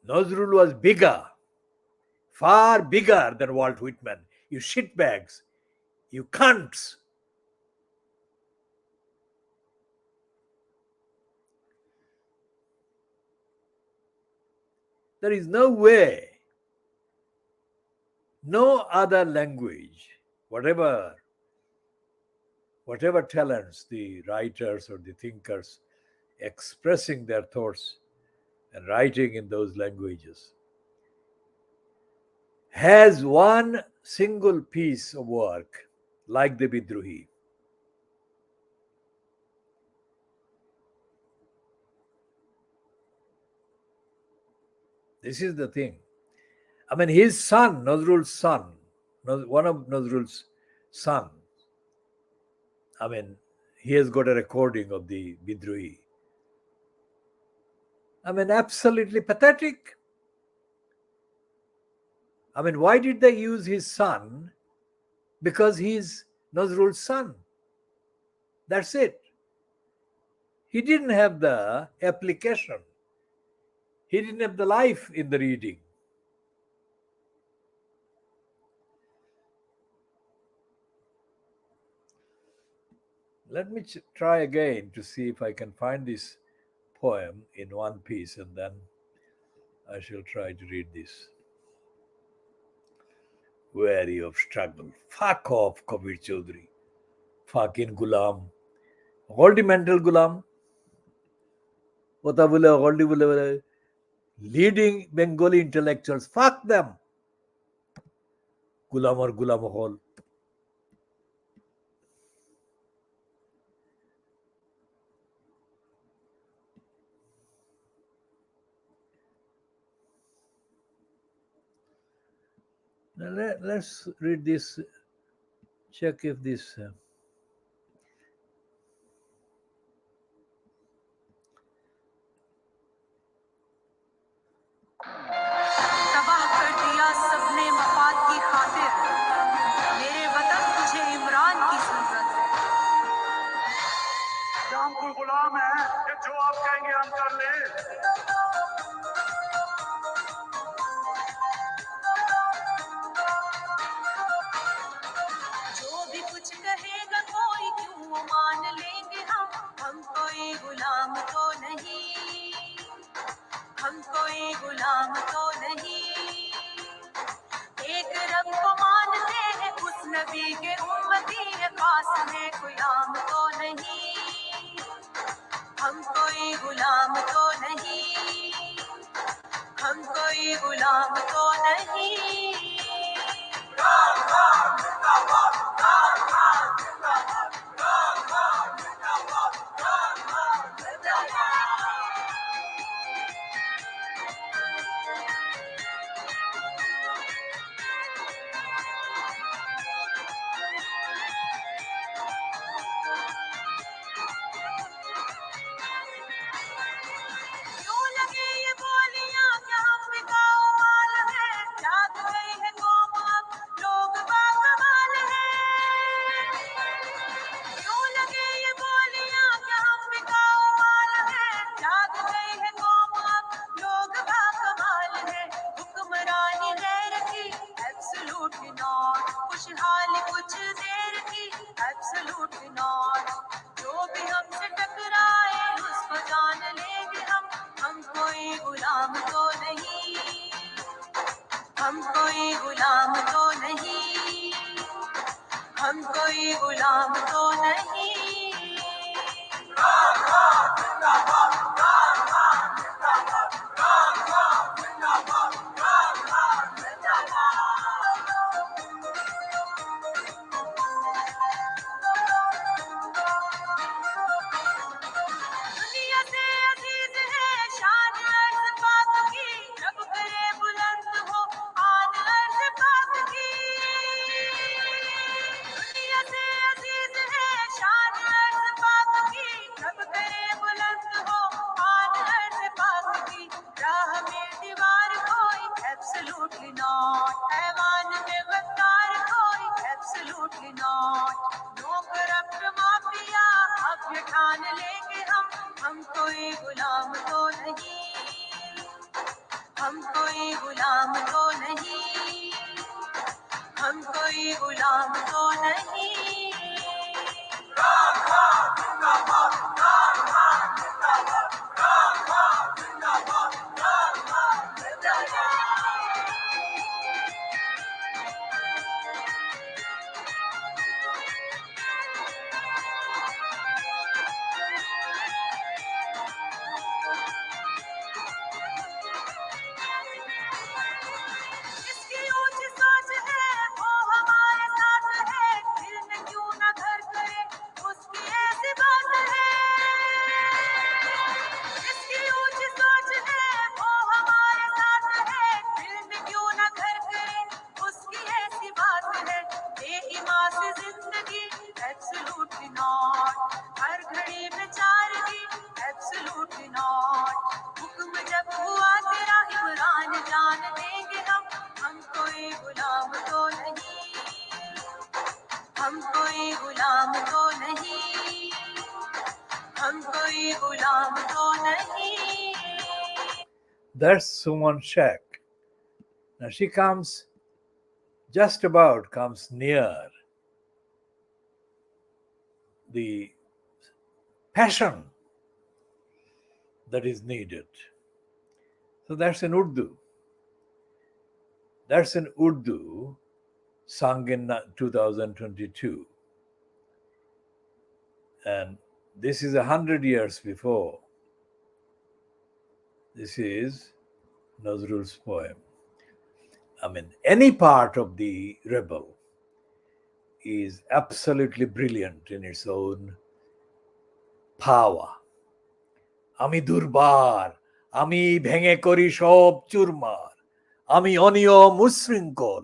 Nazrul was bigger, far bigger than Walt Whitman. You shitbags, you cunts. There is no way, no other language, whatever talents the writers or the thinkers expressing their thoughts and writing in those languages has one single piece of work like the Bidruhi. This is the thing. I mean, his son, Nazrul's son, one of Nazrul's son, I mean, he has got a recording of the Bidruhi. I mean, absolutely pathetic. I mean, why did they use his son? Because he's Nazrul's son. That's it. He didn't have the application. He didn't have the life in the reading. Let me try again to see if I can find this poem in one piece, and then I shall try to read this. Weary of struggle. Fuck off, Kabir Chaudhry. Fucking Gulam. Goldie mental Gulam. Leading Bengali intellectuals. Fuck them. Gulam or Gulam Hall. Now let's read this, check if this तबाह कर दिया सबने मफाद की खातिर, मेरे वतन तुझे इमरान की जरूरत है। क्या हम कोई गुलाम है कि जो आप कहेंगे हम कर ले? जो भी कुछ कहेगा कोई क्यों मान लेंगे हम कोई गुलाम तो नहीं, हम कोई गुलाम तो नहीं। एक रब को मानते हैं, उस नबी के उम्मती है, खास है कोई आम तो नहीं। हम कोई गुलाम तो नहीं, हम कोई गुलाम तो नहीं। क्यों लगे ये बोलियां क्या हम बिकाऊ माल है, जाग गई है कौम अब लोग बाकमाल है। क्यों लगे ये बोलियां क्या हम बिकाऊ माल है, जाग गई है कौम अब लोग बाकमाल है। हुक्मरानी गैर की एब्सोल्युटली नॉट, खुशहाल कुछ देर की एब्सोल्युटली नॉट। जो भी हमसे टकराए उसको जान लेंगे हम कोई गुलाम तो नहीं, हम कोई गुलाम तो नहीं, हम कोई गुलाम तो नहीं। दुनिया से अजीज है शान अर्ज़ पाक की, रब करे बुलंद हो आन अर्ज़ पाक की। दुनिया से अजीज है शान अर्ज़ पाक की, रब करे बुलंद हो आन अर्ज़ पाक की। राह में दीवार कोई एब्सोल्युटली नॉट, ऐवान में गद्दार कोई absolutely not. No corrupt mafia अब ये ठान लेंगे हम कोई गुलाम तो नहीं, हम कोई गुलाम तो नहीं, हम कोई गुलाम तो नहीं। जिसकी ऊंची सोच है वो हमारे साथ है, दिल में क्यों ना घर करे उसकी ऐसी बात है। जिसकी ऊंची सोच है वो हमारे साथ है, दिल में क्यों ना घर करे उसकी ऐसी बात है। बेईमान से जिंदगी एब्सोल्युटली नॉट, हर घड़ी में चारगी एब्सोल्युटली नॉट। हुक्म जब हुआ तेरा इमरान जान देंगे हम कोई गुलाम तो नहीं, हम कोई गुलाम तो नहीं, हम कोई गुलाम तो नहीं। That's Suman Shak. Now she comes comes near the passion that is needed. So that's in Urdu. That's in Urdu, sung in 2022. And this is 100 years before. This is Nazrul's poem. I mean, any part of the rebel is absolutely brilliant in its own power. আমি দুর্বার, আমি ভেঙে করি সব চুরমার, আমি অনিয়ম উশৃঙ্খল,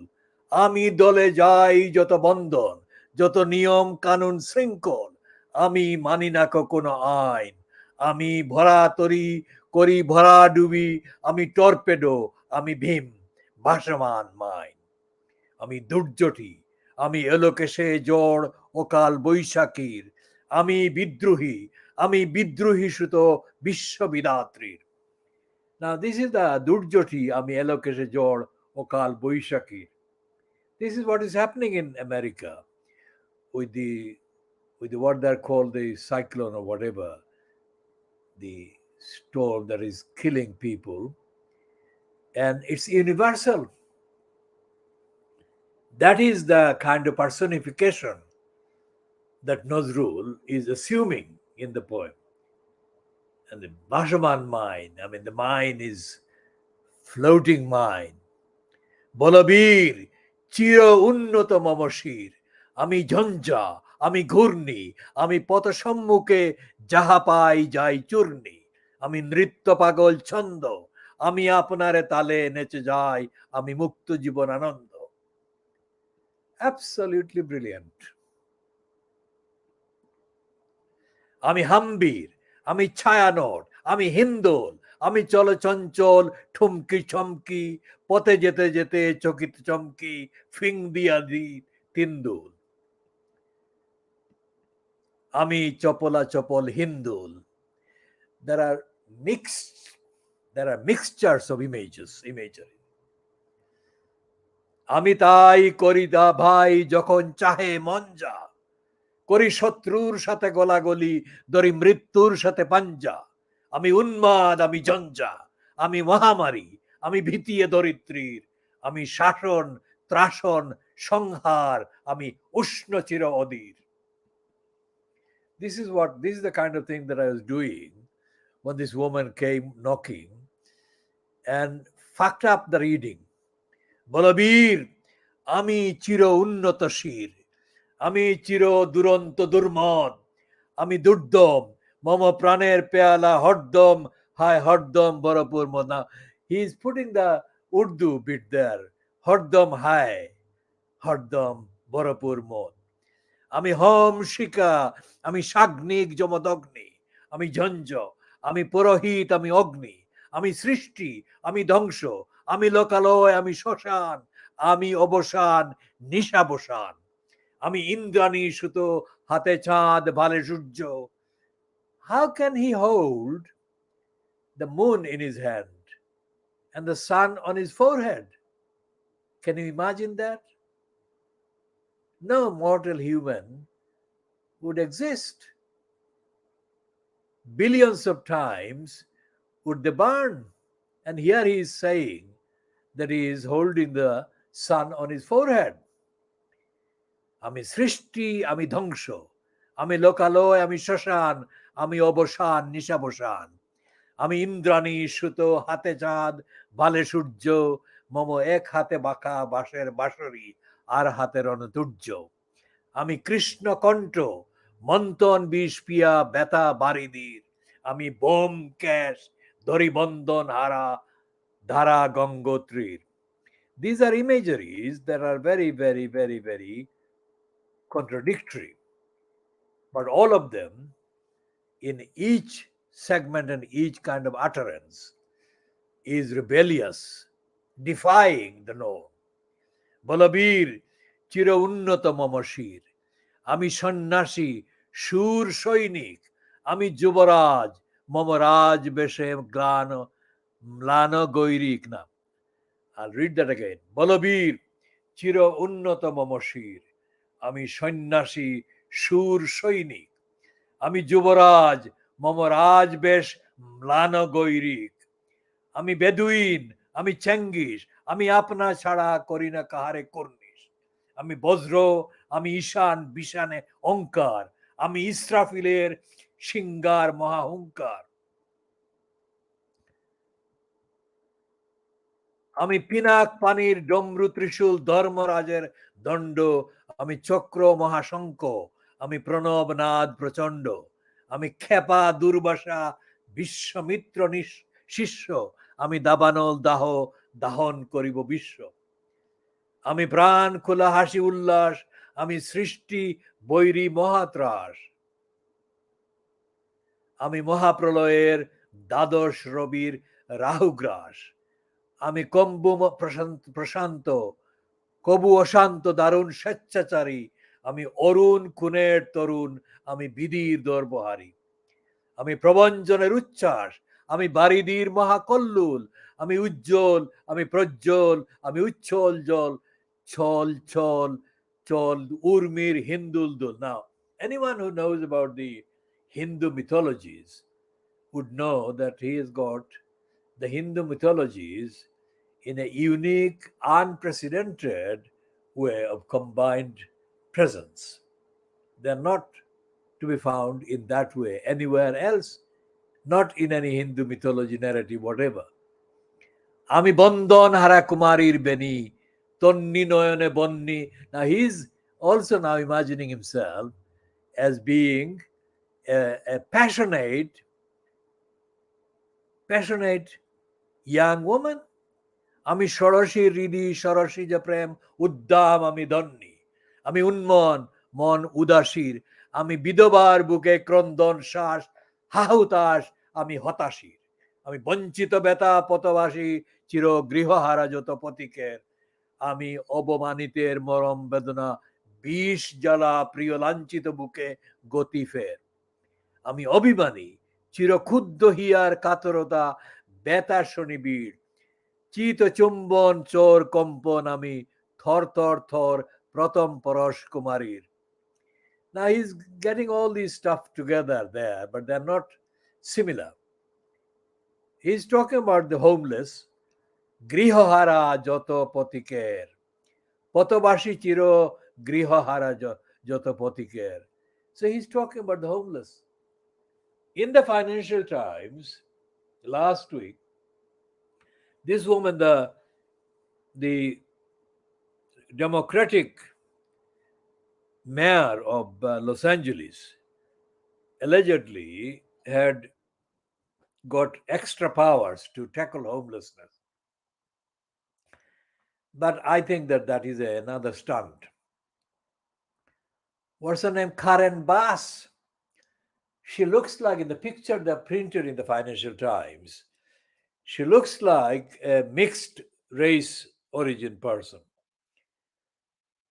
আমি দলে যাই যত বন্ধন, যত নিয়ম কানুন শৃঙ্খল, আমি মানি না কোনো আইন, আমি ভরা তরি করি ভরা ডুবি, আমি টর্পেডো, আমি ভীম, ভাসমান মাইন, আমি দুর্জটি, আমি এলোকেশে জড় অকাল বৈশাখীর, আমি বিদ্রোহী সুত বিশ্ববিদাত্রীর। Now this is the দুর্জটি, আমি এলোকেশে জড় অকাল বৈশাখীর. This is what is happening in America with the what they're called the cyclone or whatever, the storm that is killing people, and it's universal. That is the kind of personification that Nazrul is assuming in the poem. And the Bashaman mind, I mean, the mind is floating mind. Balbir চির উন্নত মম শির, আমি ঝঞ্ঝা, আমি ঘূর্ণি, আমি পথ সম্মুখে যাহা পাই যাই চূর্ণি, আমি নৃত্য পাগল ছন্দ, আমি আপনারে তালে নেচে যাই, আমি মুক্ত জীবন আনন্দ. Absolutely brilliant. আমি হাম্বির, আমি ছায়ানট, আমি হিন্দোল, আমি চল চঞ্চল ঠুমকি ছমকি, পথে যেতে যেতে চকিত চমকি, ফিং দিয়া দি তিন্দুল, আমি চপলা চপল হিন্দুল. There are mixtures of imagery. আমি তাই করি দা ভাই যখন চাহে মন যা, করি শত্রুর সাথে গোলাগলি, ধরি মৃত্যুর সাথে পাঞ্জা, আমি উন্মাদ, আমি জঞ্জা, আমি মহামারী, আমি ভীতিয়ে দরিদ্রীর, আমি শাসন ত্রাসন সংহার, আমি উষ্ণ চির অধীর. This is the kind of thing that I was doing when this woman came knocking and fucked up the reading. Balbir, আমি চির উন্নত শির, আমি চির দুরন্ত দুর্মদ, আমি দুর্দম, মম প্রাণের পেয়ালা হরদম, হায় হরদম বরপুর মদ. Now he is putting the Urdu bit there. হরদম হায়, হরদম বরপুর মদ. আমি হম শিকা, আমি সাগ্নিক যমদগ্নি, আমি ঝঞ্ঝ, আমি পুরোহিত, আমি অগ্নি, আমি সৃষ্টি, আমি ধ্বংস, আমি লোকালয়, আমি শ্মশান, আমি অবসান নিশাবসান, আমি ইন্দ্রাণী সুত, হাতে চাঁদ ভালে সূর্য. How can he hold the moon in his hand and the sun on his forehead? Can you imagine that? No mortal human would exist. Billions of times would they burn. And here he is saying that he is holding the sun on his forehead. আমি সৃষ্টি, আমি ধ্বংস, আমি লোকালয়, আমি শ্মশান, আমি অবসান নিশাবসান, আমি ইন্দ্রাণী সুত, হাতে চাঁদ ভালে সূর্য, মম এক হাতে বাঁকা বাঁশের বাঁশরি, আর হাতে রণতুর্য, আমি কৃষ্ণ কণ্ঠ, মন্থন বিষ পিয়া ব্যথা বারিদির, আমি বোম ক্যাশ ধরি বন্ধন হারা ধারা গঙ্গোত্রীর. These are imageries that are very, very, very, very contradictory. But all of them, in each segment and each kind of utterance, is rebellious, defying the norm. Balbir চির উন্নত মম শির, আমি সন্ন্যাসী সুর সৈনিক, আমি যুবরাজ, মম রাজ বেশে ম্লান গৈরিক. না, I'll read that again. Balbir চির উন্নত মম শির, আমি সন্ন্যাসী সুর সৈনিক, আমি যুবরাজ, মম রাজ বেশ ম্লান গৈরিক, আমি বেদুইন, আমি চেঙ্গিস, আমি আপনা ছাড়া করি না কাহারে কর্নিশ, আমি বজ্র, আমি ঈশান বিশানে অঙ্কার, আমি ইসরাফিলের সিঙ্গার মহাহুঙ্কার, আমি পিনাক পানির ডমরু ত্রিশূল ধর্মরাজের দণ্ড, আমি চক্র মহাশঙ্ক, আমি প্রণব নাদ প্রচণ্ড, আমি খেপা দুর্বাসা বিশ্বমিত্র শিষ্য, আমি দাবানল দাহ দাহন করিব বিশ্ব, আমি প্রাণ খোলা হাসি উল্লাস, আমি সৃষ্টি বৈরী মহাত্রাস, আমি মহাপ্রলয়ের দ্বাদশ রবির রাহুগ্রাস, আমি কম্বু প্রশান্ত, কবু অশান্ত দারুণ স্বেচ্ছাচারী, আমি অরুণ খুনের তরুণ, আমি বিধির দর্বহারী, আমি প্রবঞ্চনের উচ্ছ্বাস, আমি বারিদির মহাকল্লুল, আমি উজ্জ্বল, আমি প্রজ্জ্বল, আমি উচ্ছল জল, ছল ছল চল উর্মির হিন্দুলদুল. Now, anyone who knows about the Hindu mythologies would know that he has got the Hindu mythologies in a unique, unprecedented way of combined presence. They are not to be found in that way anywhere else, not in any Hindu mythology narrative, whatever. আমি বন্দন হারা কুমারীর বেনি, তন্নি নয়নে বন্নি. Now he's also now imagining himself as being a passionate young woman. আমি ষোড়শী হৃদি ষোড়শী যে প্রেম উদ্দাম আমি ধন্যী, আমি উন্মন মন উদাসীর, আমি বিধবার বুকে ক্রন্দন শ্বাস হাহুতাস, আমি হতাশীর, আমি বঞ্চিত বেতা পতবাসী চির গৃহহারা যত পতিকের, আমি অবমানিতের মরম বেদনা বিষ জ্বালা প্রিয় লাঞ্ছিত বুকে গতি ফের, আমি অভিমানী চিরক্ষুদ্ধ হিয়ার কাতরতা বেতা শনিবীর, চিত চুম্বন চোর কম্পন আমি থর থর থর প্রথম পরশ কুমারীর. Now he's getting all these stuff together there, but they're not similar. He's talking about the homeless, গৃহহারা যত পথিকের, পথবাসী চির গৃহহারা যত পথিকের. So he's talking about the homeless. In the Financial Times last week, this woman, the Democratic mayor of Los Angeles, allegedly had got extra powers to tackle homelessness. But I think that that is another stunt. What's her name? Karen Bass. She looks like, in the picture they printed in the Financial Times, she looks like a mixed race origin person.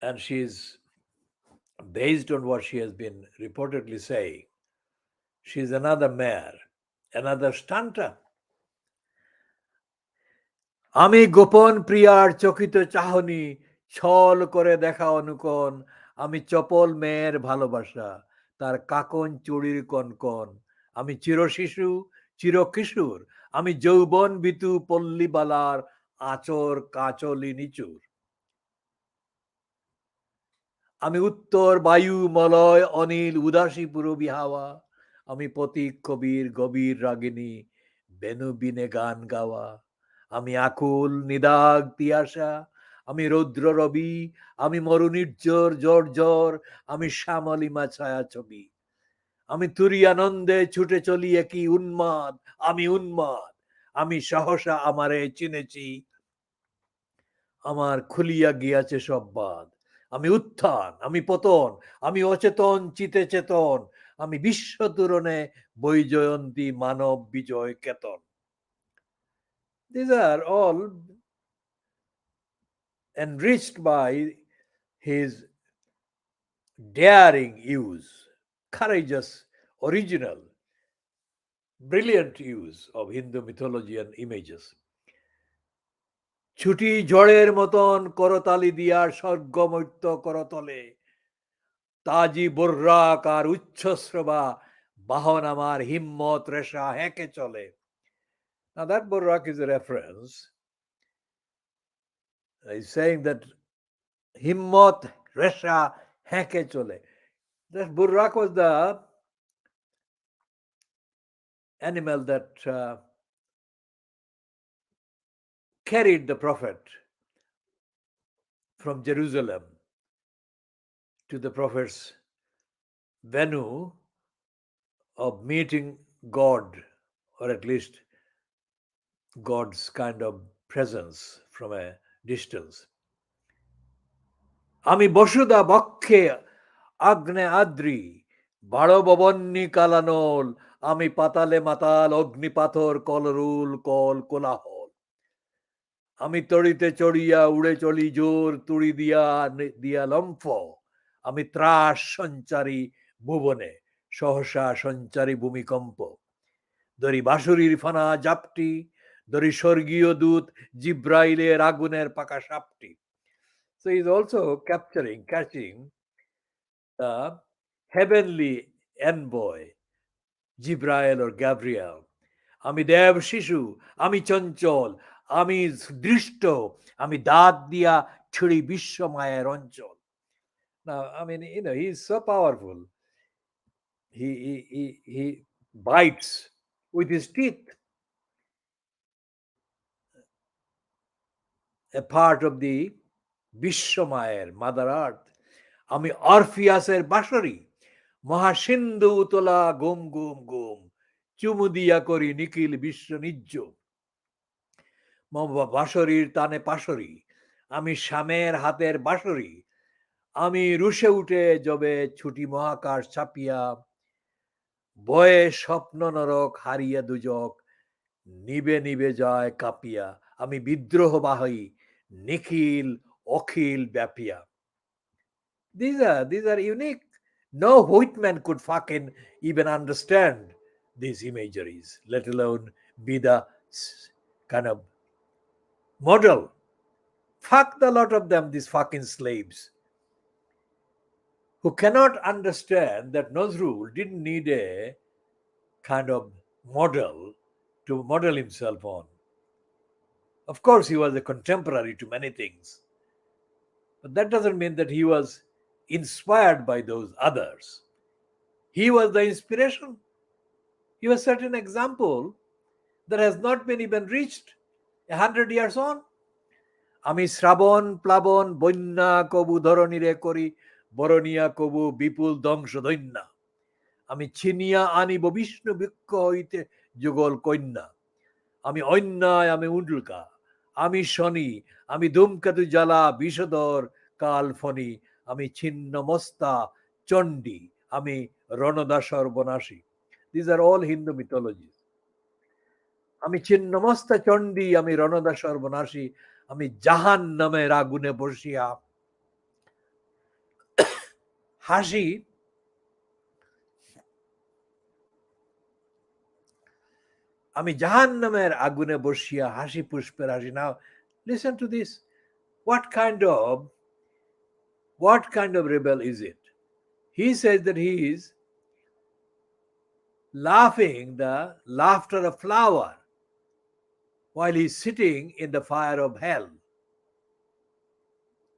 And she's, based on what she has been reportedly saying, she's another mayor, another stunter. আমি গোপন প্রিয়ার চকিত চাহনি, ছল করে দেখা অনুকন, আমি চপল মেয়ের ভালোবাসা, তার কাকন চুড়ির কনকন, আমি চিরশিশু চিরকিশোর, আমি যৌবন বিতু পল্লীবালার আচর কাচলি নিচুর, আমি উত্তর বায়ু মলয় অনিল উদাসী পুরবী হাওয়া, আমি পথিক কবির গভীর রাগিনী বেনু বিনে গান গাওয়া, আমি আকুল নিদাগ তিয়াসা, আমি রৌদ্র রবি, আমি মরুনির্ঝর জর্জর, আমি শ্যামলিমা ছায়া ছবি, আমি তুরিয়ানন্দে ছুটে চলি একই উন্মাদ, আমি উন্মাদ, আমি সহসা আমারে চিনেছি, আমার খুলিয়া গিয়াছে সব বাদ, আমি উত্থান আমি পতন, আমি অচেতন চিতে চেতন, আমি বিশ্ব তুরণে বৈজয়ন্তী মানব বিজয় কেতন. These are all enriched by his daring use, courageous, original, brilliant use of Hindu mythology and images. ছুটি ঝড়ের মতন করতালি দিয়ার স্বর্গমৈত্য করতলে, তাজি বর্রাক আর উচ্ছ্রবা বাহন আমার হিম্মত রেশা হেঁকে চলে. Now that Burrak is a reference. He's saying that himmot resha heke chole. That Burrak was the animal that carried the prophet from Jerusalem to the prophet's venue of meeting God, or at least God's kind of presence from a distance. আমি বসুদা বক্ষে আগ্নে আদ্রি বাড়ববন্যী কালানল, আমি পাতালে মাতাল অগ্নিপাথর কলরুল call কোলাহল। আমি তড়িতে চড়িয়া উড়ে চলি জোর তুড়ি দিয়া দিয়া লম্ফ, আমি ত্রাস সঞ্চারী ভুবনে সহসা সঞ্চারী ভূমিকম্প। ধরি বাঁশুরির ফানা জাপটি, ধরি স্বর্গীয় দূত জিব্রাইলের আগুনের পাকা সাপটি। So he's also catching the heavenly envoy, Jibrail or Gabriel. আমি দেব শিশু, আমি চঞ্চল, আমি দৃষ্ট, আমি দাঁত দিয়া ছিঁড়ি বিশ্ব মায়ের অঞ্চল। Now, I mean, he's so powerful. He bites with his teeth a part of the বিশ্বমায়ের মাদার আর্থ। আমি অরফিয়াসের বাঁশরি, মহাসিন্ধু উতলা গুম গুম গুম, চুমু দিয়া করি নিখিল বিশ্ব নির্জম। বাঁশরির তানে পাশরি, আমি শ্যামের হাতের বাঁশরি, আমি রুশে উঠে যবে ছুটি মহাকাশ ছাপিয়া, বয়ে স্বপ্ন নরক হারিয়া দুজক, নিবে নিবে যায় কাঁপিয়া, আমি বিদ্রোহ বাহী নিখিল অখিল ব্যাপিয়া। These are unique. No Whitman could fucking even understand these imageries, let alone be the kind of model. Fuck the lot of them, these fucking slaves, who cannot understand that Nazrul didn't need a kind of model to model himself on. Of course, he was a contemporary to many things, but that doesn't mean that he was inspired by those others. He was the inspiration. He was set an example that has not been even reached 100 years on. আমি শ্রাবণ প্লাবন বন্যা কবু ধরণীরে করি, বরণিয়া কবু বিপুল ধ্বংস দৈন্যা। আমি ছিনিয়া আনিব বিষ্ণু বৃক্ষ হইতে যুগল কন্যা। আমি অন্যায়, আমি উল্কা, আমি শনি, আমি ধূমকেতু জ্বালা বিষধর কাল ফণি, আমি ছিন্ন মস্তা চণ্ডী, আমি Ranada সর্বনাশী। These are all Hindu mythologies. আমি ছিন্নমস্তা চণ্ডী, আমি রণদা সর্বনাশী, আমি জাহান নামের আগুনে বসিয়া হাসি, আমি জাহান নামের আগুনে বসিয়া হাসি পুষ্পের হাসি। Now listen to this. What kind of rebel is it? He says that he is laughing the laughter of flower while he is sitting in the fire of hell.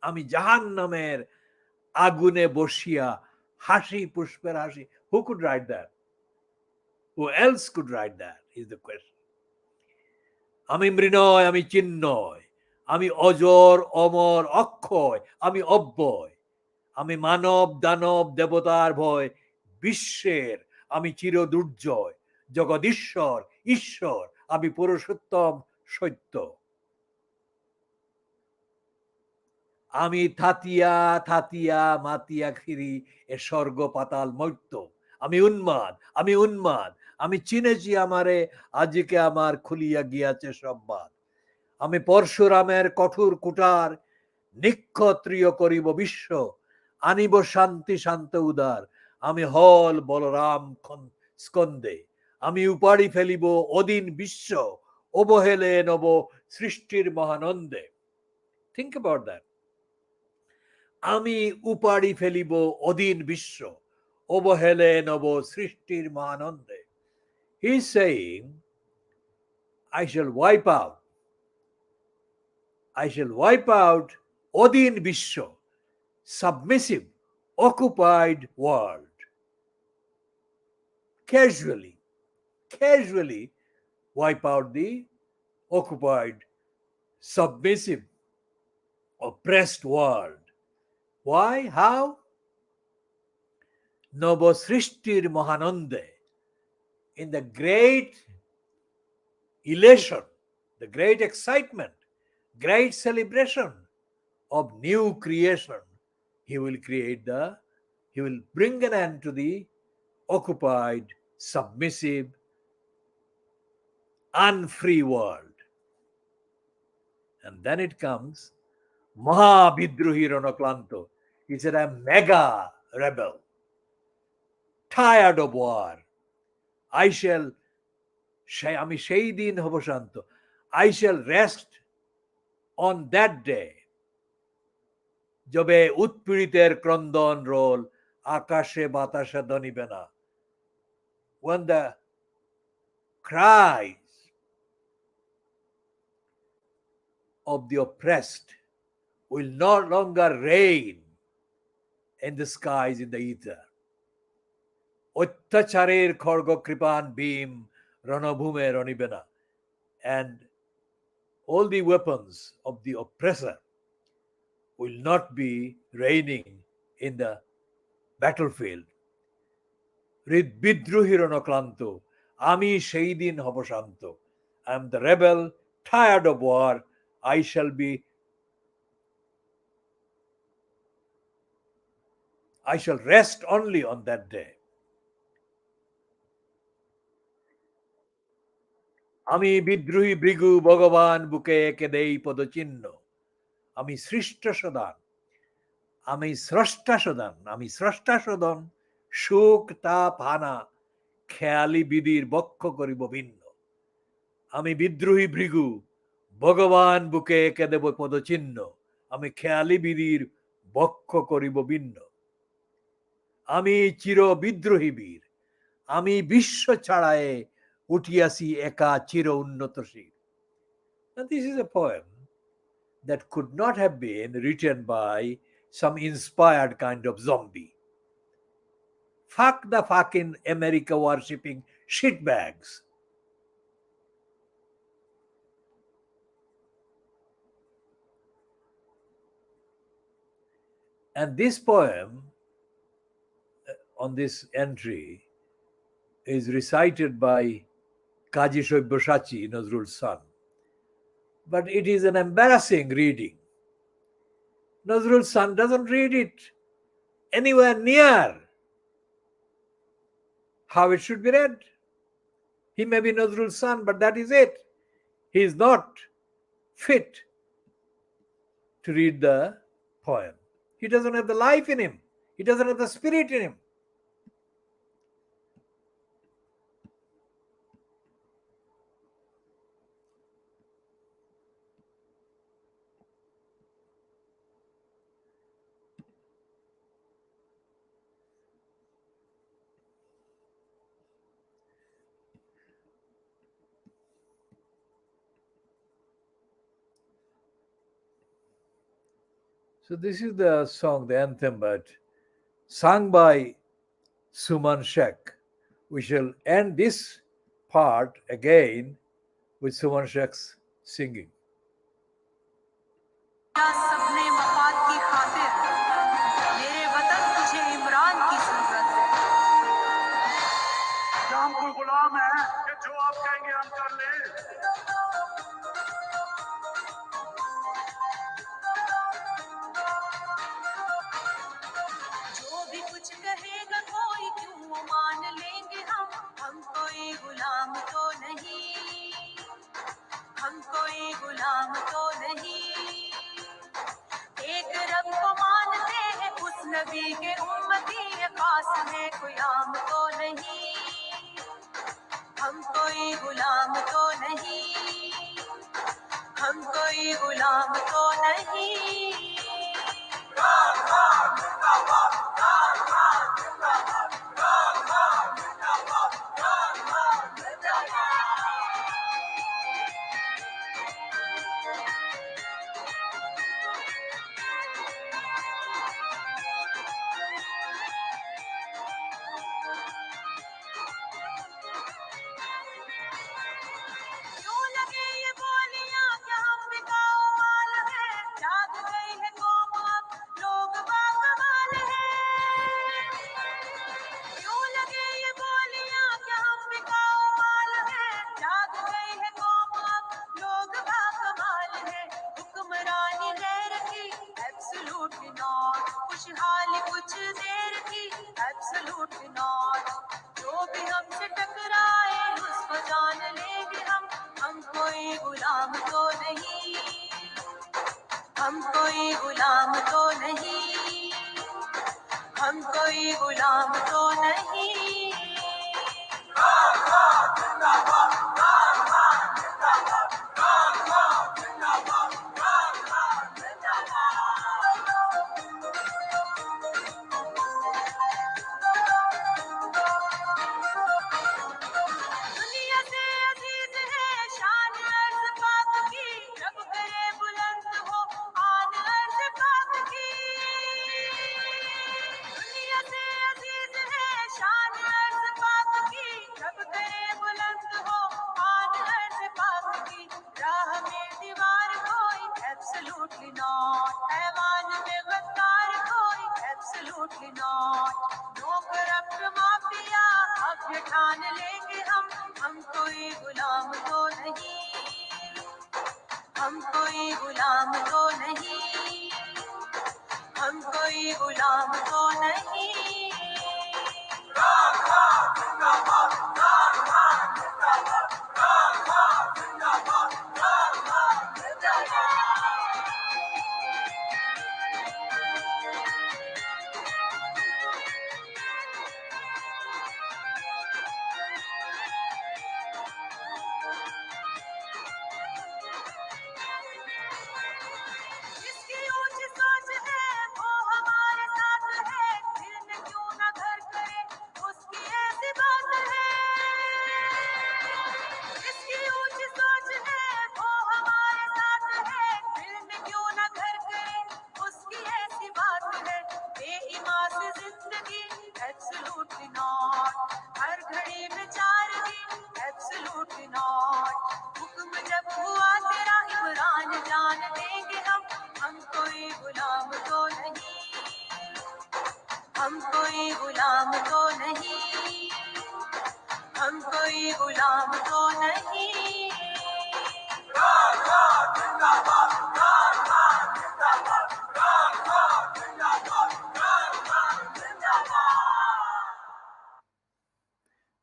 আমি জাহান নামের আগুনে বসিয়া হাসি পুষ্পের হাসি। Who could write that? Who else could write that is the question. আমি মৃণয়, আমি চিন্ময়, আমি অজর অমর অক্ষয়, আমি অব্যয়, আমি মানব দানব দেবতার ভয়, বিশ্বের আমি চির দুর্জয়, জগদীশ্বর ঈশ্বর, আমি পুরুষোত্তম সত্য। আমি থাতিয়া থাতিয়া মাতিয়া খিরি এ স্বর্গ পাতাল মর্ত্য। আমি উন্মাদ, আমি উন্মাদ, আমি চিনেছি আমারে, আজকে আমার খুলিয়া গিয়াছে সব বাদ। আমি পরশুরামের কঠোর কুটার, নিক্ষত্রিয় করিব বিশ্ব, আনিব শান্তি শান্ত উদার, আমি হল বলরাম স্কন্দে, আমি উপাড়ি ফেলিব অদিন বিশ্ব, অবহেলে নব সৃষ্টির মহানন্দে। Think about that. আমি উপাড়ি ফেলিব অদিন বিশ্ব, অবহেলে নব সৃষ্টির মহানন্দে। He is saying, I shall wipe out অদিন বিশ্ব, submissive, occupied world. Casually wipe out the occupied, submissive, oppressed world. Why? How? নব সৃষ্টির মহানন্দে, in the great elation, the great excitement, great celebration of new creation, he will bring an end to the occupied, submissive, unfree world. And then it comes Mahabidruhi Ranaklanto. He said, I'm mega rebel, tired of war. I shall আমি সেই দিন হব শান্ত. I shall rest on that day. যবে উৎপীড়িতের ক্রন্দন role আকাশে বাতাসে দনিবে না. When the cries of the oppressed will no longer reign in the skies, in the ether. অত্যাচারের খড়গ কৃপান ভীম রণভূমে রণিবে না. And all the weapons of the oppressor will not be reigning in the battlefield. বিদ্রোহী রণক্লান্ত আমি সেই দিন হব শান্ত. I am the rebel, tired of war. I shall rest only on that day. আমি বিদ্রোহী ভৃগু ভগবান বুকে এঁকে দেই পদচিহ্ন. আমি সৃষ্ট সদান, আমি স্রষ্টা সদান, আমি স্রষ্টা সদন, সুখ তাপ হানা খেয়ালি বিধির বক্ষ করিব ভিন্ন. আমি বিদ্রোহী ভৃগু ভগবান বুকে এঁকে দেব পদচিহ্ন. আমি খেয়ালি বিধির বক্ষ করিব ভিন্ন. আমি চির বিদ্রোহী বীর, আমি বিশ্ব ছাড়ায়ে উঠিয়াছি একা চির উন্নতশীল. And this is a poem that could not have been written by some inspired kind of zombie. Fuck the fucking America worshipping shitbags. And this poem on this entry is recited by Kaji Shoiboshachi, Nazrul's son. But it is an embarrassing reading. Nazrul's son doesn't read it anywhere near how it should be read. He may be Nazrul's son, but that is it. He is not fit to read the poem. He doesn't have the life in him. He doesn't have the spirit in him. So this is the song, the anthem, but sung by Suman Sheikh. We shall end this part again with Suman Sheikh's singing. सबने मफाद की खातिर मेरे वतन तुझे इमरान की जरूरत है. क्या हम कोई गुलाम है कि जो आप कहेंगे हम कर ले? जो भी कुछ कहेगा कोई क्यों वो मान लेंगे हम कोई गुलाम तो नहीं, हम कोई गुलाम तो नहीं. एक रब को मानते हैं उस नबी के उम्मती है, पास में कोई आम तो नहीं, हम कोई गुलाम तो नहीं, हम कोई गुलाम तो नहीं. क्यों लगे ये बोलियां क्या हम बिकाऊ माल है, जाग गई है कौम अब लोग कोई गुलाम तो नहीं, हम कोई गुलाम तो नहीं। दुनिया से अजीज है शान अर्ज़ पाक की, रब करे बुलंद हो आन अर्ज़ पाक की। दुनिया से अजीज है शान अर्ज़ पाक की, रब करे बुलंद हो आन अर्ज़ पाक की। राह में दीवार कोई एब्सोल्युटली नॉट, ऐवान में गद्दार कोई absolutely not. No corrupt mafia अब ये ठान लेंगे हम कोई गुलाम तो नहीं, हम कोई गुलाम तो नहीं, हम कोई गुलाम तो नहीं। जिसकी ऊंची सोच है वो हमारे साथ है, दिल में क्यों ना घर करे उसकी ऐसी बात है। जिसकी ऊंची सोच है वो हमारे साथ है, दिल में क्यों ना घर करे उसकी ऐसी बात है। बेईमान से जिंदगी एब्सोल्युटली नॉट, हर घड़ी में चारगी एब्सोल्युटली नॉट। हुक्म जब हुआ तेरा इमरान जान देंगे हम कोई गुलाम तो नहीं, हम कोई गुलाम तो नहीं, हम कोई गुलाम तो नहीं।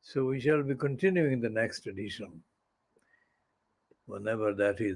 So we shall be continuing the next edition, whenever that is.